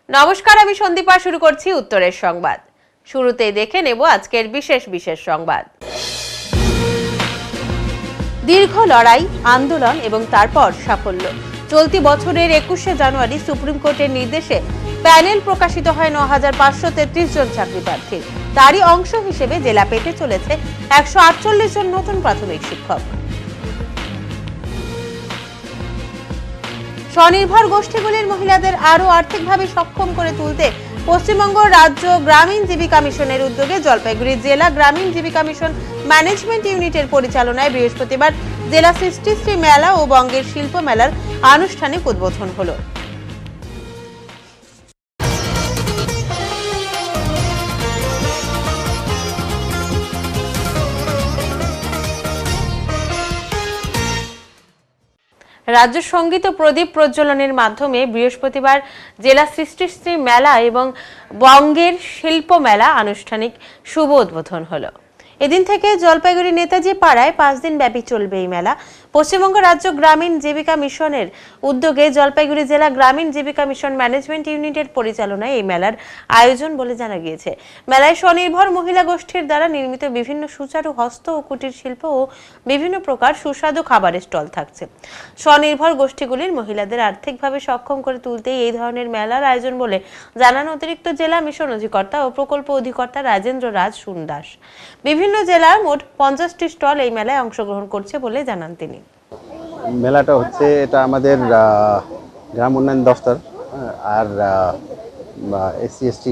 নমস্কার, আমি সন্দীপা। শুরু করছি উত্তরের সংবাদ। শুরুতেই দেখে নেব আজকের বিশেষ সংবাদ। দীর্ঘ লড়াই, আন্দোলন এবং তারপর সাফল্য। চলতি বছরের 21শে জানুয়ারি সুপ্রিম কোর্টের নির্দেশে প্যানেল প্রকাশিত হয় ৯,৫৩৩ জন চাকরি প্রার্থীর। তারই অংশ হিসেবে জেলা পেতে চলেছে ১৪৮ জন নতুন প্রাথমিক শিক্ষক। স্বনির্ভর গোষ্ঠীগুলির মহিলাদের আরও আর্থিকভাবে সক্ষম করে তুলতে পশ্চিমবঙ্গ রাজ্য গ্রামীণ জীবিকা মিশনের উদ্যোগে জলপাইগুড়ি জেলা গ্রামীণ জীবিকা মিশন ম্যানেজমেন্ট ইউনিটের পরিচালনায় বৃহস্পতিবার জেলা সৃষ্টিশ্রী মেলা ও বঙ্গের শিল্প মেলার আনুষ্ঠানিক উদ্বোধন হলো। রাজ্য সঙ্গীত ও প্রদীপ প্রজ্বলনের মাধ্যমে বৃহস্পতিবার জেলা সৃষ্টিশ্রী মেলা এবং বঙ্গের শিল্প মেলা আনুষ্ঠানিক শুভ উদ্বোধন হলো। এদিন থেকে জলপাইগুড়ি নেতাজি পাড়ায় 5 দিন ব্যাপী চলবে এই মেলা। পশ্চিমবঙ্গ রাজ্য গ্রামীণ জীবিকা মিশনের উদ্যোগে জলপাইগুড়ি জেলা গ্রামীণ জীবিকা মিশন ম্যানেজমেন্ট ইউনিটের পরিচালনায় এই মেলার আয়োজন বলে জানা গিয়েছে। মেলায় স্বনির্ভর মহিলা গোষ্ঠীর দ্বারা নির্মিত বিভিন্ন সুচারু হস্ত ও কুটির শিল্প ও বিভিন্ন প্রকার সুস্বাদু খাবারের স্টল থাকছে। স্বনির্ভর গোষ্ঠীগুলির মহিলাদের আর্থিকভাবে সক্ষম করে তুলতে এই ধরনের মেলার আয়োজন বলে জানান অতিরিক্ত জেলা মিশন অধিকর্তা ও প্রকল্প অধিকর্তা রাজেন্দ্র রাজ সুন্দাস। বিভিন্ন জেলার মোট 50টি স্টল এই মেলায় অংশগ্রহণ করছে বলে জানান তিনি। মেলাটা হচ্ছে এটা আমাদের গ্রাম উন্নয়ন দফতর আর SC/ST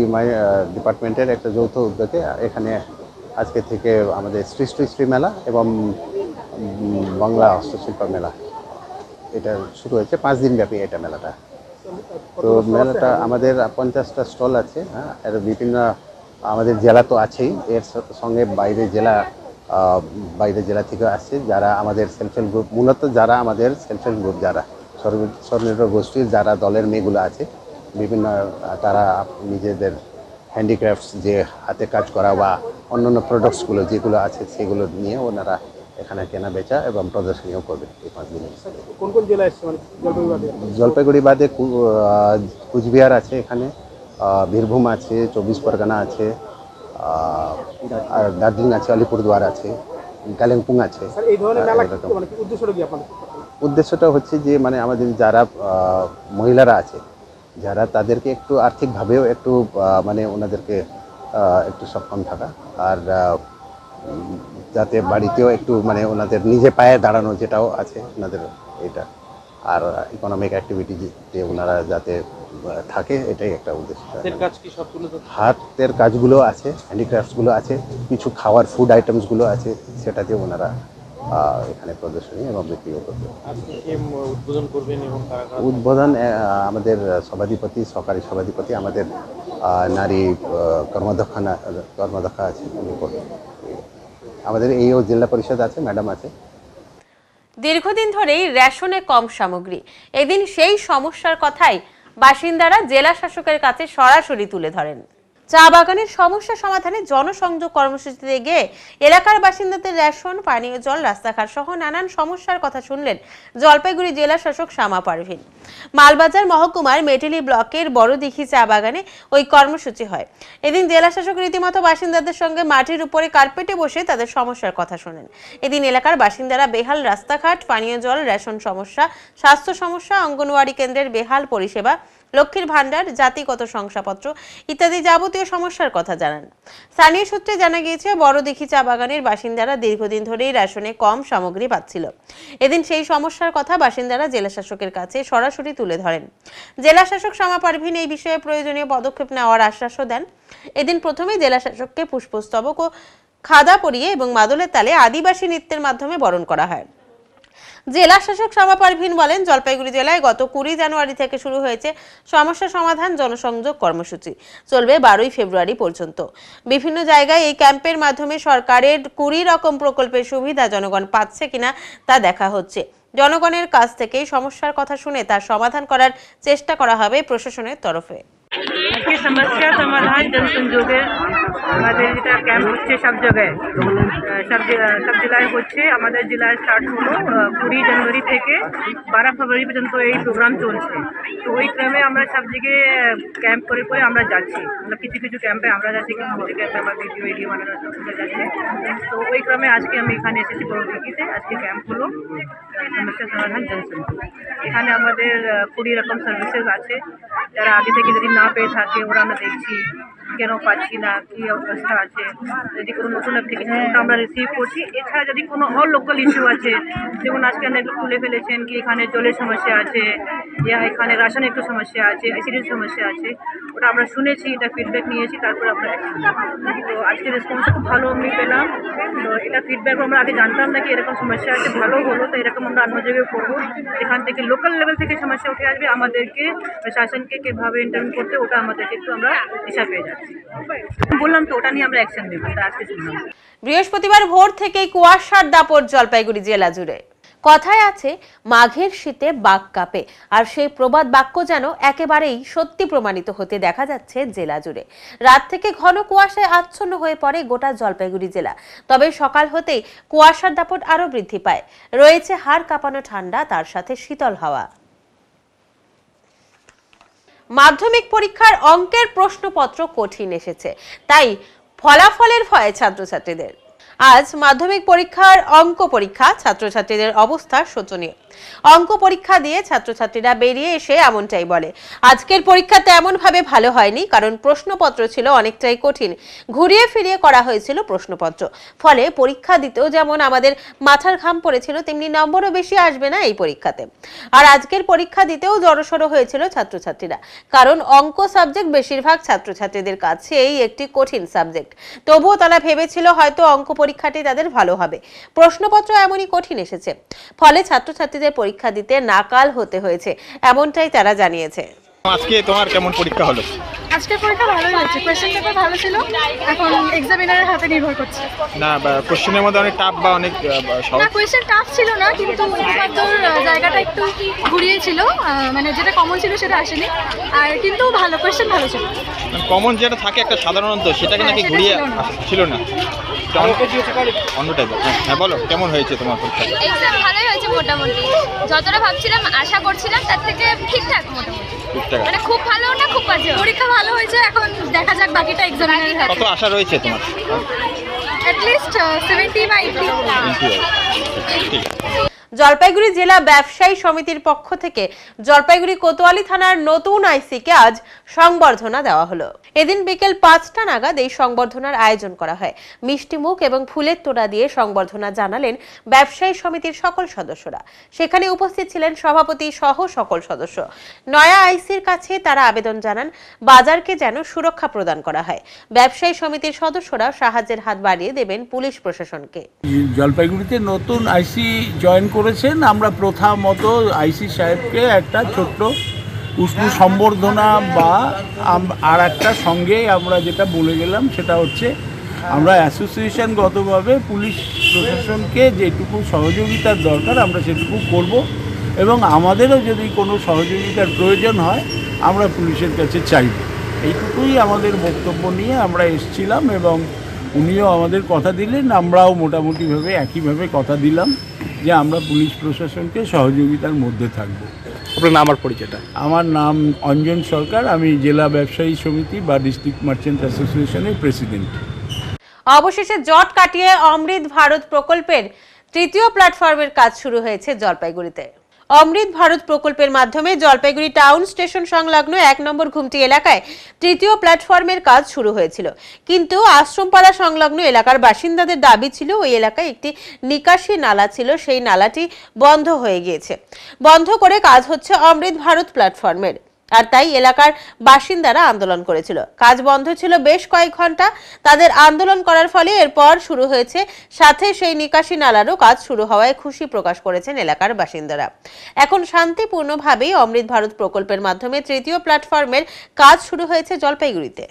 ডিপার্টমেন্টের একটা যৌথ উদ্যোগে এখানে আজকে থেকে আমাদের সৃষ্টিশ্রী মেলা এবং বাংলা হস্তশিল্প মেলা এটা শুরু হয়েছে। 5 দিন ব্যাপী এটা মেলাটা। তো মেলাটা আমাদের 50টা স্টল আছে। এর বিভিন্ন আমাদের জেলা তো আছেই, এর সঙ্গে বাইরের জেলা থেকে আসছে যারা আমাদের সেলফ হেল্প গ্রুপ, মূলত যারা আমাদের সেলফ হেল্প গ্রুপ, যারা স্বনির্ভর গোষ্ঠীর যারা দলের মেয়েগুলো আছে, বিভিন্ন তারা নিজেদের হ্যান্ডিক্রাফটস যে হাতে কাজ করা বা অন্যান্য প্রোডাক্টসগুলো যেগুলো আছে সেগুলো নিয়ে ওনারা এখানে কেনা বেচা এবং প্রদর্শনীও করবে এই 5 দিনে। কোন কোন জেলা এসছে? জলপাইগুড়ি বাদে কুচবিহার আছে, এখানে বীরভূম আছে, 24 পরগনা আছে, আর দার্জিলিং আছে, আলিপুরদুয়ার আছে, কালিম্পং আছে। উদ্দেশ্যটা হচ্ছে যে মানে আমাদের যারা মহিলারা আছে, যারা তাদেরকে একটু আর্থিকভাবেও একটু মানে ওনাদেরকে একটু সক্ষম থাকা, আর যাতে বাড়িতেও একটু মানে ওনাদের নিজে পায়ে দাঁড়ানো যেটাও আছে ওনাদের এটা, আর ইকোনমিক অ্যাক্টিভিটিতে ওনারা যাতে থাকে, এটাই একটা উদ্দেশ্য। হাতের কাজগুলো আছে, হ্যান্ডিক্রাফটসগুলো আছে, কিছু খাওয়ার ফুড আইটেমসগুলো আছে, সেটাতে ওনারা এখানে প্রদর্শনী এবং বিক্রিও করবে। উদ্বোধন আমাদের সভাধিপতি, সহকারী সভাধিপতি, আমাদের নারী কর্মদক্ষা আছে, উনি করবেন। আমাদের এইও জেলা পরিষদ আছে, ম্যাডাম আছে। দীর্ঘদিন ধরেই রেশনে কম সামগ্রী। এদিন সেই সমস্যার কথাই বাসিন্দারা জেলা শাসকের কাছে সরাসরি তুলে ধরেন। চা বাগানের সমস্যা সমাধানে জনসংযোগ কর্মসূচিতে গিয়ে এলাকার বাসিন্দাদের রেশন, পানীয় জল, রাস্তাঘাট সহ নানান সমস্যার কথা শুনলেন জলপাইগুড়ি জেলা শাসক শামা পারভিন। মালবাজার মহকুমার মেটেলি ব্লকের বড়দিঘি চা বাগানে ওই কর্মসূচি হয়। এদিন জেলা শাসক রীতিমতো বাসিন্দাদের সঙ্গে মাটির উপরে কার্পেটে বসে তাদের সমস্যার কথা শোনেন। এদিন এলাকার বাসিন্দারা বেহাল রাস্তাঘাট, পানীয় জল, রেশন সমস্যা, স্বাস্থ্য সমস্যা, অঙ্গনওয়াড়ি কেন্দ্রের বেহাল পরিষেবা, লক্ষ্মীর ভান্ডার, জাতিগত শংসাপত্র ইত্যাদি যাবতীয় সমস্যার কথা জানান। স্থানীয় সূত্রে জানা গিয়েছে, বড়দিঘি চা বাগানের বাসিন্দারা দীর্ঘদিন ধরেই রেশনে কম সামগ্রী পাচ্ছিল। এদিন সেই সমস্যার কথা বাসিন্দারা জেলা শাসকের কাছে সরাসরি তুলে ধরেন। জেলা শাসক শামা পারভিন এই বিষয়ে প্রয়োজনীয় পদক্ষেপ নেওয়ার আশ্বাসও দেন। এদিন প্রথমে জেলা শাসককে পুষ্পস্তবক ও খাদা পরিয়ে এবং মাদলের তালে আদিবাসী নৃত্যের মাধ্যমে বরণ করা হয়। জেলা শাসক শামা পারভিন বলেন, জলপাইগুড়ি জেলায় গত 20 জানুয়ারি থেকে শুরু হয়েছে সমস্যা সমাধান জনসংযোগ কর্মসূচি, চলবে 12 ফেব্রুয়ারি পর্যন্ত। বিভিন্ন জায়গায় এই ক্যাম্পের মাধ্যমে সরকারের 20 রকম প্রকল্পের সুবিধা জনগণ পাচ্ছে কিনা তা দেখা হচ্ছে। জনগণের কাছ থেকে সমস্যার কথা শুনে তার সমাধান করার চেষ্টা করা হবে প্রশাসনের তরফে। সমস্যা সমাধান জনসংযোগের আমাদের যেটা ক্যাম্প হচ্ছে সব জায়গায়, সব জেলায় হচ্ছে। আমাদের জেলায় স্টার্ট হলো 20 জানুয়ারি থেকে 12 ফেব্রুয়ারি পর্যন্ত এই প্রোগ্রাম চলছে। তো ওই ক্রমে আমরা সব জায়গায় ক্যাম্প করে করে আমরা যাচ্ছি। আমরা কিছু কিছু ক্যাম্পে আমরা যাচ্ছি, কিছু ক্যাম্পে আমার ভিডিও বানানোর সব যাচ্ছে। তো ওই ক্রমে আজকে আমি এখানে এসেছি প্রৌদ্যোগিতে। আজকে ক্যাম্প হলো সমস্যা সমাধান জনসংখ্যা। এখানে আমাদের 20 রকম সার্ভিসেস আছে। যারা আগে থেকে যদি না পেয়ে থাকে ওরা আমরা দেখছি কেন পাচ্ছি না, কী অবস্থা আছে। যদি কোনো নতুন অ্যাপ্লিকেশন আমরা রিসিভ করছি। এছাড়া যদি কোনো অল লোকাল ইস্যু আছে, যেমন আজকে অনেক তুলে ফেলেছেন কি এখানে জলের সমস্যা আছে, ইয়া এখানে রাশনের একটু সমস্যা আছে, অ্যাসিডের সমস্যা আছে, ওটা আমরা শুনেছি, এটা ফিডব্যাক নিয়েছি, তারপরে আমরা অ্যাকশন। তো আজকে রেসপন্স খুব ভালো আমি পেলাম। তো এটা ফিডব্যাক আমরা আগে জানতাম না কি এরকম সমস্যা আছে, ভালো হলো। তো এরকম আমরা অন্য জায়গায় করবো। এখান থেকে লোকাল লেভেল থেকে সমস্যা উঠে আসবে, আমাদেরকে প্রশাসনকে কীভাবে ইন্টারভিউ করতে ওটা আমাদেরকে একটু আমরা দিশা পেয়ে যাচ্ছি। বললাম তো ওটা নিয়ে আমরা অ্যাকশন নেব, এটা আজকে শুনলাম। বৃহস্পতিবার ভোর থেকেই কুয়াশার দাপট জলপাইগুড়ি জেলা জুড়ে। কথায় আছে মাঘের শীতে বাঘ কাঁপে, আর সেই প্রবাদ বাক্য যেন একেবারেই সত্যি প্রমাণিত হতে দেখা যাচ্ছে জেলা জুড়ে। রাত থেকে ঘন কুয়াশায় আচ্ছন্ন হয়ে পড়ে গোটা জলপাইগুড়ি জেলা। তবে সকাল হতেই কুয়াশার দাপট আরো বৃদ্ধি পায়। রয়েছে হাড় কাঁপানো ঠান্ডা, তার সাথে শীতল হাওয়া। মাধ্যমিক পরীক্ষার অঙ্কের প্রশ্নপত্র কঠিন এসেছে, তাই ফলাফলের ভয়ে ছাত্রছাত্রীদের। আজ মাধ্যমিক পরীক্ষার অঙ্ক পরীক্ষা, ছাত্রছাত্রীদের অবস্থা শোচনীয়। অঙ্ক পরীক্ষা দিয়ে ছাত্রছাত্রীরা বেরিয়ে এসে এমনটাই বলে, আজকের পরীক্ষা তেমন ভাবে ভালো হয়নি, কারণ প্রশ্নপত্র ছিল অনেকটাই কঠিন। ঘুরিয়ে ফিরিয়ে করা হয়েছিল প্রশ্নপত্র, ফলে পরীক্ষা দিতেও যেমন আমাদের মাথার ঘাম পড়েছিল, তেমনি নম্বরও বেশি আসবে না এই পরীক্ষাতে। আর আজকের পরীক্ষা দিতেও জড়সড় হয়েছিল ছাত্রছাত্রীরা, কারণ অঙ্ক সাবজেক্ট বেশিরভাগ ছাত্রছাত্রীদের কাছে এই একটি কঠিন সাবজেক্ট। তবুও তারা ভেবেছিল হয়তো অঙ্ক পরীক্ষাটি তাদের ভালো হবে। প্রশ্নপত্র এমনই কঠিন এসেছে, ফলে ছাত্রছাত্রীদের পরীক্ষা দিতে নাকাল হতে হয়েছে, এমনটাই তারা জানিয়েছে। আজকে তোমার কেমন পরীক্ষা হলো? আজকের পরীক্ষা ভালোই হয়েছে, কোয়েশ্চেন পেপার ভালো ছিল, এখন এক্সামিনারের হাতে নির্ভর করছে। না, কোশ্চেনের মধ্যে অনেক টাফ বা অনেক সহজ? না, কোয়েশ্চেন টাফ ছিল না, কিন্তু উপপাদ্যর জায়গাটা একটু ঘুরিয়ে ছিল, মানে যেটা কমন ছিল সেটা আসেনি। আর কিন্তু ভালো, কোয়েশ্চেন ভালো ছিল। কমন যেটা থাকে একটা সাধারণত, সেটাকে নাকি ঘুরিয়ে ছিল না, অন্য টাইপের। হ্যাঁ বলো, কেমন হয়েছে তোমার পরীক্ষা? এক্সাম ভালোই হয়েছে মোটামুটি, যতটা ভাবছিলাম আশা করছিলাম তার থেকে ঠিকঠাক মোটামুটি। মানে খুব ভালো না খুব বাজে, পরীক্ষা ভালো হয়েছে, এখন দেখা যাক বাকিটা এক্সামিনারের হাতে। কত আশা রয়েছে তোমার? অ্যাট লিস্ট 70 বা 80। ঠিক আছে। জলপাইগুড়ি জেলা ব্যবসায়ী সমিতির পক্ষ থেকে জলপাইগুড়ি কোতোয়ালি থানার নতুন আইসিকে আজ সংবর্ধনা দেওয়া হলো। এদিন বিকেল 5টা নাগাদ এই সংবর্ধনার আয়োজন করা হয়। মিষ্টি মুখ এবং ফুলের তোড়া দিয়ে সংবর্ধনা জানালেন ব্যবসায়ী সমিতির সকল সদস্যরা। সেখানে উপস্থিত ছিলেন সভাপতি সহ সকল সদস্য। নয়া আইসির কাছে তারা আবেদন জানান বাজারকে যেন সুরক্ষা প্রদান করা হয়। ব্যবসায়ী সমিতির সদস্যরা সাহায্যের হাত বাড়িয়ে দেবেন পুলিশ প্রশাসনকে। জলপাইগুড়িতে নতুন আইসি জয়েন করেছেন, আমরা প্রথা মতো আইসি সাহেবকে একটা ছোট্ট উষ্ণ সম্বর্ধনা বা আর একটা সঙ্গে আমরা যেটা বলে গেলাম সেটা হচ্ছে আমরা অ্যাসোসিয়েশনগতভাবে পুলিশ প্রশাসনকে যেটুকু সহযোগিতার দরকার আমরা সেটুকু করব, এবং আমাদেরও যদি কোনো সহযোগিতার প্রয়োজন হয় আমরা পুলিশের কাছে চাইব। এইটুকুই আমাদের বক্তব্য নিয়ে আমরা এসেছিলাম, এবং উনিও আমাদের কথা দিলেন, আমরাও মোটামুটিভাবে একইভাবে কথা দিলাম যে আমরা পুলিশ প্রশাসনকে সহযোগিতার মধ্যে থাকব। আপনার নাম আর পরিচয়টা? আমার নাম অঞ্জন সরকার, আমি জেলা ব্যবসায়ী সমিতি বা ডিস্ট্রিক্ট মার্চেন্ট অ্যাসোসিয়েশনের প্রেসিডেন্ট। অবশেষে জট কাটিয়ে অমৃত ভারত প্রকল্পের তৃতীয় প্ল্যাটফর্মের কাজ শুরু হয়েছে জলপাইগুড়িতে। অমৃত ভারত প্রকল্পের মাধ্যমে জলপাইগুড়ি টাউন স্টেশন সংলগ্ন 1 নম্বর ঘুমটি এলাকায় তৃতীয় প্ল্যাটফর্মের কাজ শুরু হয়েছিল, কিন্তু আশ্রমপাড়া সংলগ্ন এলাকার বাসিন্দাদের দাবি ছিল ওই এলাকায় একটি নিকাশি নালা ছিল, সেই নালাটি বন্ধ হয়ে গিয়েছে। বন্ধ করে কাজ হচ্ছে অমৃত ভারত প্ল্যাটফর্মের, আর তাই এলাকার বাসিন্দারা আন্দোলন করেছিল। কাজ বন্ধ ছিল বেশ কয়েক ঘন্টা। তাদের আন্দোলন করার ফলে এরপর শুরু হয়েছে, সাথে সেই নিকাশি নালারও কাজ শুরু হওয়ায় খুশি প্রকাশ করেছেন এলাকার বাসিন্দারা। এখন শান্তিপূর্ণভাবেই অমৃত ভারত প্রকল্পের মাধ্যমে তৃতীয় প্ল্যাটফর্মের কাজ শুরু হয়েছে জলপাইগুড়িতে।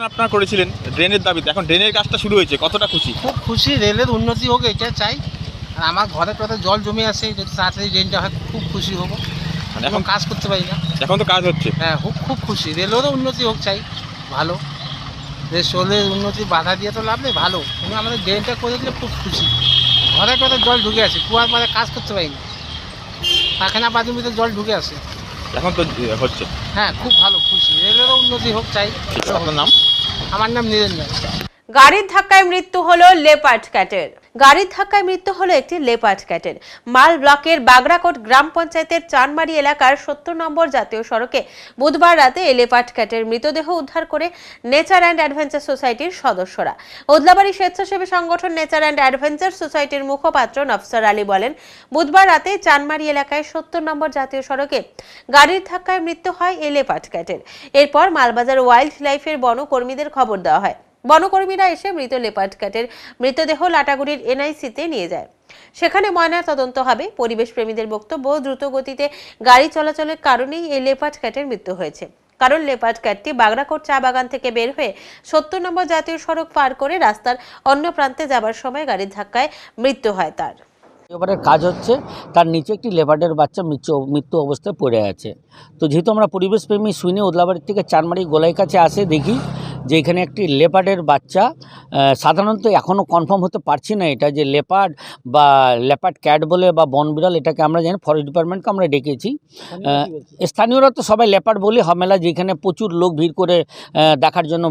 আপনারা করেছিলেন ড্রেনের দাবিতে, এখন ড্রেনের কাজটা শুরু হয়েছে, কতটা খুশি? খুব খুশি, রেলের উন্নতি হোক এটা চাই। আর আমার ঘরে টরে জল জমে আসে, যদি তাড়াতাড়ি ড্রেনটা হয় খুব খুশি হবো। এখন কাজ করতে পারি না, এখন তো কাজ হচ্ছে। হ্যাঁ খুব খুশি, রেলেরও উন্নতি হোক চাই, ভালো। যে শোলের উন্নতি বাধা দিয়ে তো লাভ নেই, ভালো, কিন্তু আমাদের ড্রেনটা করে দিলে খুব খুশি। ঘরে ঘরে জল ঢুকে আছে, কুয়ার পরে কাজ করতে পারিনি, পায়খানা বাথরুমের ভিতরে জল ঢুকে আছে। এখন তো হচ্ছে। হ্যাঁ, খুব ভালো, খুশি। রেলেরও উন্নতি হোক চাই। আপনার নাম? আমার নাম নিরঞ্জন। গাড়ির ধাক্কায় মৃত্যু হলো লেপার্ড ক্যাটের। গাড়ির ধাক্কায় মৃত্যু হলো একটি লেপার্ড ক্যাটের। মাল ব্লকের বাগড়াকোট গ্রাম পঞ্চায়েতের চানমারি এলাকার 70 নম্বর জাতীয় সড়কে বুধবার রাতে এই লেপার্ড ক্যাটের মৃতদেহ উদ্ধার করে নেচার অ্যান্ড অ্যাডভেঞ্চার সোসাইটির সদস্যরা। ওদলাবাড়ি স্বেচ্ছাসেবী সংগঠন নেচার অ্যান্ড অ্যাডভেঞ্চার সোসাইটির মুখপাত্র নফসার আলী বলেন, বুধবার রাতে চানমারি এলাকায় 70 নম্বর জাতীয় সড়কে গাড়ির ধাক্কায় মৃত্যু হয় এই লেপার্ড ক্যাটের। এরপর মালবাজার ওয়াইল্ড লাইফের বনকর্মীদের খবর দেওয়া হয়। বনকর্মীরা এসে মৃত লেপার্ড ক্যাটের মৃতদেহ লাটাগুড়ির এনআইসিতে নিয়ে যায়। সেখানে ময়না তদন্ত হবে। পরিবেশ প্রেমীদের বক্তব্য, দ্রুত গতিতে গাড়ি চলাচলের কারণেই এই লেপার্ড ক্যাটের মৃত্যু হয়েছে। কারণ লেপার্ড ক্যাটটি বাগড়াকোট চা বাগান থেকে বের হয়ে 70 নম্বর জাতীয় সড়ক পার করে রাস্তার অন্য প্রান্তে যাবার সময় গাড়ির ধাক্কায় মৃত্যু হয় তার। এবারে কাজ হচ্ছে, তার নিচে একটি লেপার্ডের বাচ্চা মৃত্যু অবস্থায় পড়ে আছে। তো যেহেতু আমরা পরিবেশ প্রেমী শুনে ওদলাবাড়ির থেকে চানমারি গোলাই কাছে আসে, দেখি যে এখানে একটি লেপার্ডের বাচ্চা, সাধারণত এখনও কনফার্ম হতে পারছি না এটা যে লেপার্ড বা লেপার্ড ক্যাট বলে বা বনবিড়াল, এটাকে আমরা জানি ফরেস্ট ডিপার্টমেন্টকে আমরা ডেকেছি। স্থানীয়রা তো সবাই লেপার্ড বলে হমেলা, যেখানে প্রচুর লোক ভিড় করে দেখার জন্য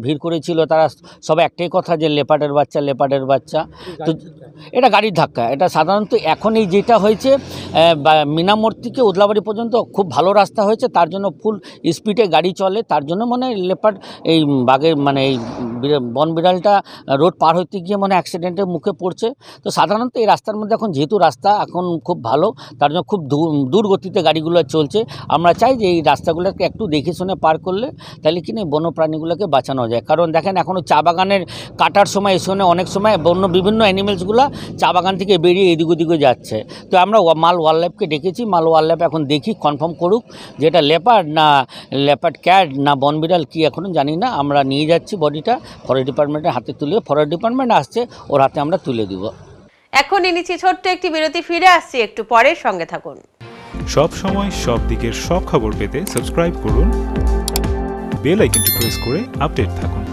ভিড় করেছিল, তারা সবাই একটাই কথা যে লেপার্ডের বাচ্চা, লেপার্ডের বাচ্চা। তো এটা গাড়ির ধাক্কা। এটা সাধারণত এখন এই যেটা হয়েছে মিনামোড় থেকে ওদলাবাড়ি পর্যন্ত খুব ভালো রাস্তা হয়েছে, তার জন্য ফুল স্পিডে গাড়ি চলে, তার জন্য মানে লেপার্ড এই বাঘের মানে এই বন বিড়ালটা রোড পার হইতে গিয়ে মানে অ্যাক্সিডেন্টের মুখে পড়ছে। তো সাধারণত এই রাস্তার মধ্যে এখন যেহেতু রাস্তা এখন খুব ভালো, তার জন্য খুব দূর গতিতে গাড়িগুলো চলছে। আমরা চাই যে এই রাস্তাগুলোকে একটু দেখে শুনে পার করলে তাহলে কিনা বন্যপ্রাণীগুলোকে বাঁচানো যায়। কারণ দেখেন এখনও চা বাগানের কাটার সময় এসে অনেক সময় বিভিন্ন অ্যানিমেলসগুলো চা বাগান থেকে বেরিয়ে এদিক ওদিকে যাচ্ছে। তো আমরা মাল ওয়াইল্ড লাইফকে ডেকেছি, মাল ওয়াইল্ড লাইফ এখন দেখি কনফার্ম করুক যে এটা লেপার্ড না লেপার্ড ক্যাট না বনবিড়াল কি এখনও জানি না। আমরা নিয়ে যাচ্ছি বডিটা ফরেস্ট ডিপার্টমেন্টের হাতে তুলে, ফরেস্ট ডিপার্টমেন্ট আসছে ওর হাতে আমরা তুলে দিব। এখন নিচ্ছি ছোট্ট একটি বিরতি, ফিরে আসছি একটু পরে, সঙ্গে থাকুন। সব সময় সব দিকের সব খবর পেতে সাবস্ক্রাইব করুন, বেল আইকনটি প্রেস করে আপডেট থাকুন।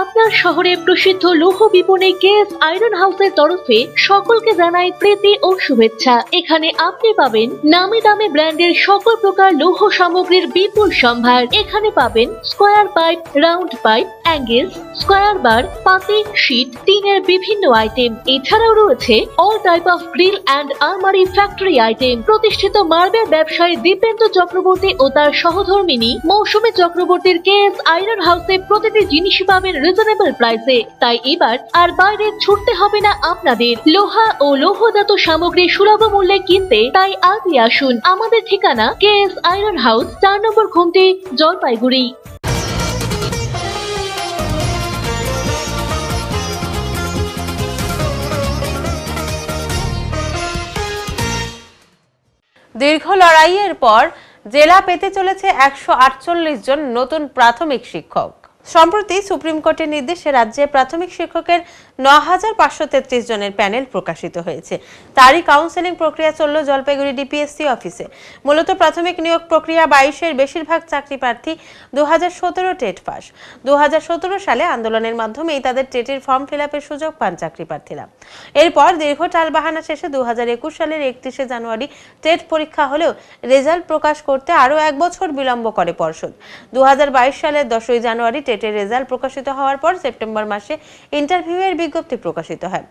আপনার শহরে প্রসিদ্ধ লৌহ বিপণী কেএস আয়রন হাউসের তরফে সকলকে জানাই প্রীতি ও শুভেচ্ছা। এখানে আপনি পাবেন নামি দামি ব্র্যান্ডের সকল প্রকার লৌহ সামগ্রীর বিপুল সম্ভার। এখানে পাবেন square pipe, round pipe, angles, square bar, পাতি, শীট, টিনের বিভিন্ন আইটেম। এছাড়াও রয়েছে all type of grill and আলমারি ফ্যাক্টরি আইটেম। প্রতিষ্ঠিত মার্বেল ব্যবসায়ী দীপেন্দ্র চক্রবর্তী ও তার সহধর্মিনী মৌসুমী চক্রবর্তীর কেএস আয়রন হাউসে প্রতিটি জিনিসই পাবেন রিজনেবল প্রাইসে। তাই এবার আর বাইরে ছুটতে হবে না আপনাদের। লোহা ও লৌহজাত সামগ্রী সুলভ মূল্যে কিনতে তাই আজই আসুন। আমাদের ঠিকানা কেএস আয়রন হাউস, 4 নম্বর ঘুমটি, জলপাইগুড়ি। দীর্ঘ লড়াইয়ের পর জেলা পেতে চলেছে 148 জন নতুন প্রাথমিক শিক্ষক। সম্প্রতি সুপ্রিম কোর্টের নির্দেশে রাজ্যে প্রাথমিক শিক্ষকের 9533 জনের প্যানেল প্রকাশিত হয়েছে। তারই কাউন্সেলিং প্রক্রিয়া চলল জলপাইগুড়ি ডিপিএসসি অফিসে। মূলত প্রাথমিক নিয়োগ প্রক্রিয়া 22-এর বেশিরভাগ চাকরি প্রার্থী 2017 টেট পাস। 2017 সালে আন্দোলনের মাধ্যমেই তাদের টেটের ফর্ম ফিলআপের সুযোগ পান চাকরি প্রার্থীরা। এরপর দীর্ঘ টালবাহানা শেষে 2021 সালের 31শে জানুয়ারি টেট পরীক্ষা হলেও রেজাল্ট প্রকাশ করতে আরও 1 বছর বিলম্ব করে পর্ষদ। 2022 সালের 10ই জানুয়ারি টেটের রেজাল্ট প্রকাশিত হওয়ার পর সেপ্টেম্বর মাসে ইন্টারভিউয়ের বিজ্ঞপ্তি প্রকাশিত হয়।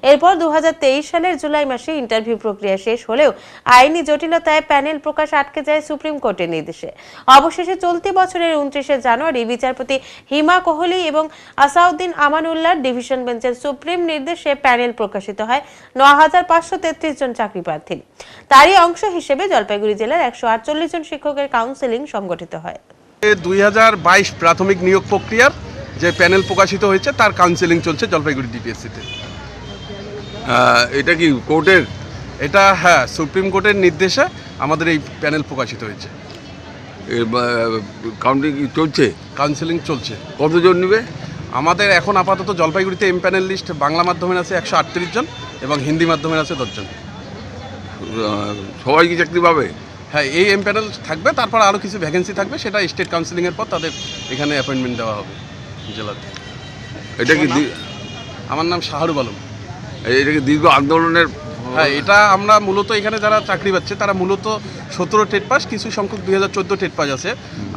এরপর 2023 সালের জুলাই মাসে ইন্টারভিউ প্রক্রিয়া শেষ হলেও আইনি জটিলতায় প্যানেল প্রকাশ আটকে যায় সুপ্রিম কোর্টের নির্দেশে। অবশেষে চলতি বছরের 29শে জানুয়ারি বিচারপতি হিমা কোহলি এবং আসাউদ্দিন আমানুল্লাহর ডিভিশন বেঞ্চের সুপ্রিম নির্দেশে প্যানেল প্রকাশিত হয় 9533 জন চাকরি প্রার্থী। তারই অংশ হিসেবে জলপাইগুড়ি জেলার 148 জন শিক্ষকের কাউন্সেলিং সংগঠিত হয়। 2022 প্রাথমিক নিয়োগ প্রক্রিয়ার যে প্যানেল প্রকাশিত হয়েছে তার কাউন্সেলিং চলছে জলপাইগুড়ি ডিপিএসসিতে। এটা কি কোর্টের? এটা হ্যাঁ, সুপ্রিম কোর্টের নির্দেশে আমাদের এই প্যানেল প্রকাশিত হয়েছে। কাউন্টিং চলছে, কাউন্সেলিং চলছে। কতজন নেবে? আমাদের এখন আপাতত জলপাইগুড়িতে এম প্যানেল লিস্ট বাংলা মাধ্যমের আছে 138 জন এবং হিন্দি মাধ্যমের আছে 10 জন। সবাই কি চাকরি পাবে? হ্যাঁ, এই এম প্যানেল থাকবে, তারপর আরও কিছু ভ্যাকেন্সি থাকবে, সেটা স্টেট কাউন্সিলিংয়ের পর তাদের এখানে অ্যাপয়েন্টমেন্ট দেওয়া হবে জেলাতে। এটা কি? আমার নাম শাহরুখ আলম। এটা কি দীর্ঘ আন্দোলনের? হ্যাঁ, এটা আমরা মূলত এখানে যারা চাকরি পাচ্ছে তারা মূলত 17 টেট পাস, কিছু সংখ্যক 2014 টেট পাস আছে।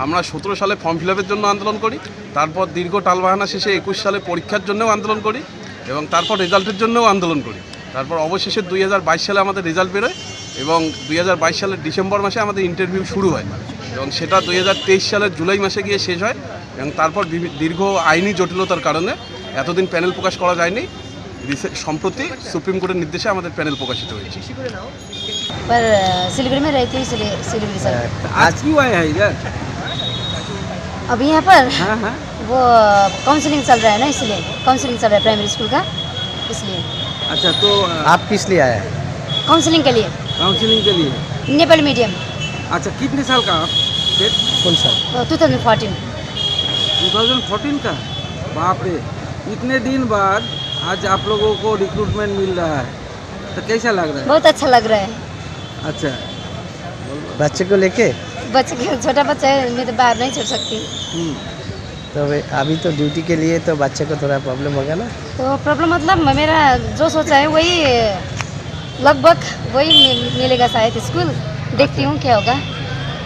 আমরা 17 সালে ফর্ম ফিল আপের জন্য আন্দোলন করি, তারপর দীর্ঘ টালবাহানা শেষে 21 সালে পরীক্ষার জন্যও আন্দোলন করি এবং তারপর রেজাল্টের জন্যও আন্দোলন করি। তারপর অবশেষে 2022 সালে আমাদের রেজাল্ট বেরোয় এবং 2022 সালের ডিসেম্বর মাসে আমাদের ইন্টারভিউ শুরু হয় এবং সেটা 2023 সালের জুলাই মাসে গিয়ে শেষ হয় এবং তারপর দীর্ঘ আইনি জটিলতার কারণে এতদিন প্যানেল প্রকাশ করা যায়নি। সম্প্রতি সুপ্রিম कोर्ट निर्देश আমাদের প্যানেল প্রকাশিত হয়েছে। पर सिलीगुड़ी में रहती हूँ, सिलीगुड़ी सर। आज क्यों आए हैं इधर? अभी यहाँ पर हाँ हाँ वो काउंसलिंग चल रहा है ना, इसलिए काउंसलिंग चल रहा है प्राइमरी स्कूल का, इसलिए। अच्छा, तो आप किस लिए आए हैं? काउंसलिंग के लिए। काउंसलिंग के लिए? नेपाली मीडियम। अच्छा, कितने साल का आप? कौन सा? 2014। 2014 का? बाप रे, इतने दिन बाद आज आप लोगों को रिक्रूटमेंट मिल रहा है, तो कैसा लग रहा है? बहुत अच्छा लग रहा है। अच्छा, बच्चे को लेके? बच्चे छोटा बच्चा है, मैं तो बाहर नहीं छोड़ सकती। तो अभी तो ड्यूटी के लिए तो बच्चे को थोड़ा प्रॉब्लम होगा ना? तो प्रॉब्लम मतलब मेरा जो सोचा है वही लगभग वही मिलेगा शायद स्कूल। देखती हूँ क्या होगा।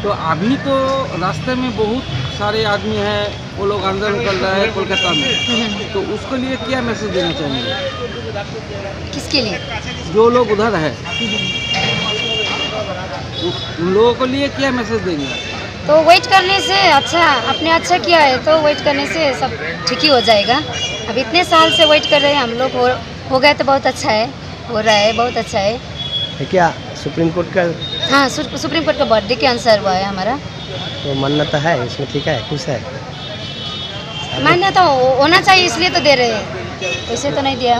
तो अभी तो रास्ते में बहुत सारे आदमी हैं, वो लोग आंदोलन कर रहे हैं कोलकाता में, तो उसके लिए क्या मैसेज देना चाहेंगे? किसके लिए? जो लोग उधर है उन लोगों के लिए क्या मैसेज देंगे? तो वेट करने से अच्छा, आपने अच्छा किया है तो वेट करने से सब ठीक ही हो जाएगा। अब इतने साल से वेट कर रहे हैं हम लोग, हो गए तो बहुत अच्छा है, हो रहा है, बहुत अच्छा है। क्या सुप्रीम कोर्ट का? हाँ, सुप्रीम कोर्ट का बर्थडे के आंसर हुआ है हमारा, तो मान्यता है इसमें? ठीक है, खुश है? मान्यता होना चाहिए इसलिए तो दे रहे हैं, वैसे तो नहीं दिया।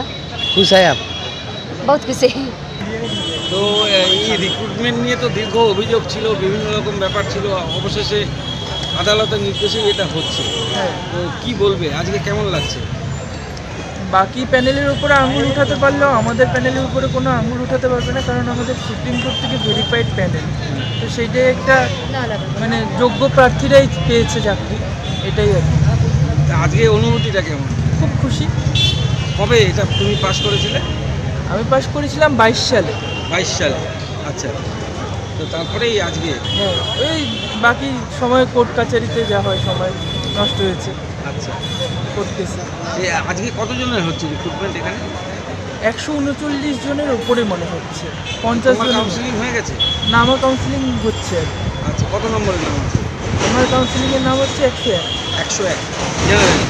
खुश है आप? बहुत खुश है। তো এই রিক্রুটমেন্ট নিয়ে তো দীর্ঘ অভিযোগ ছিল, বিভিন্ন রকম ব্যাপার ছিল, অবশেষে আদালতের নির্দেশে এটা হচ্ছে, তো কি বলবে আজকে, কেমন লাগছে? বাকি প্যানেলের উপরে আঙুল উঠাতে পারলেও আমাদের প্যানেলের উপরে কোনো আঙুল উঠাতে পারবে না, কারণ আমাদের সুপ্রিম কোর্ট থেকে ভেরিফাইড প্যানেল, তো সেইটাই একটা মানে যোগ্য প্রার্থীরাই পেয়েছে চাকরি, এটাই আর কি। আজকে অনুভূতিটা কেমন? খুব খুশি। কবে এটা তুমি পাস করেছিলে? আমি পাস করেছিলাম 22 সালে। 22 সালে, আচ্ছা। তো তারপরেই আজকে হ্যাঁ, ওই বাকি সময় কোর্ট কাছারিতে যা হয় সময় নষ্ট হয়েছে। আচ্ছা, করতেছে। আজকে কতজনের হচ্ছে রিক্রুটমেন্ট এখানে? 139 জনের উপরে মনে হচ্ছে। 50 জন কাউন্সিলিং হয়ে গেছে? না, আমার কাউন্সিলিং হচ্ছে। আচ্ছা, কত নম্বরের নাম আছে? আমার কাউন্সিলিংয়ের নাম হচ্ছে 101। 101 জেনারেল।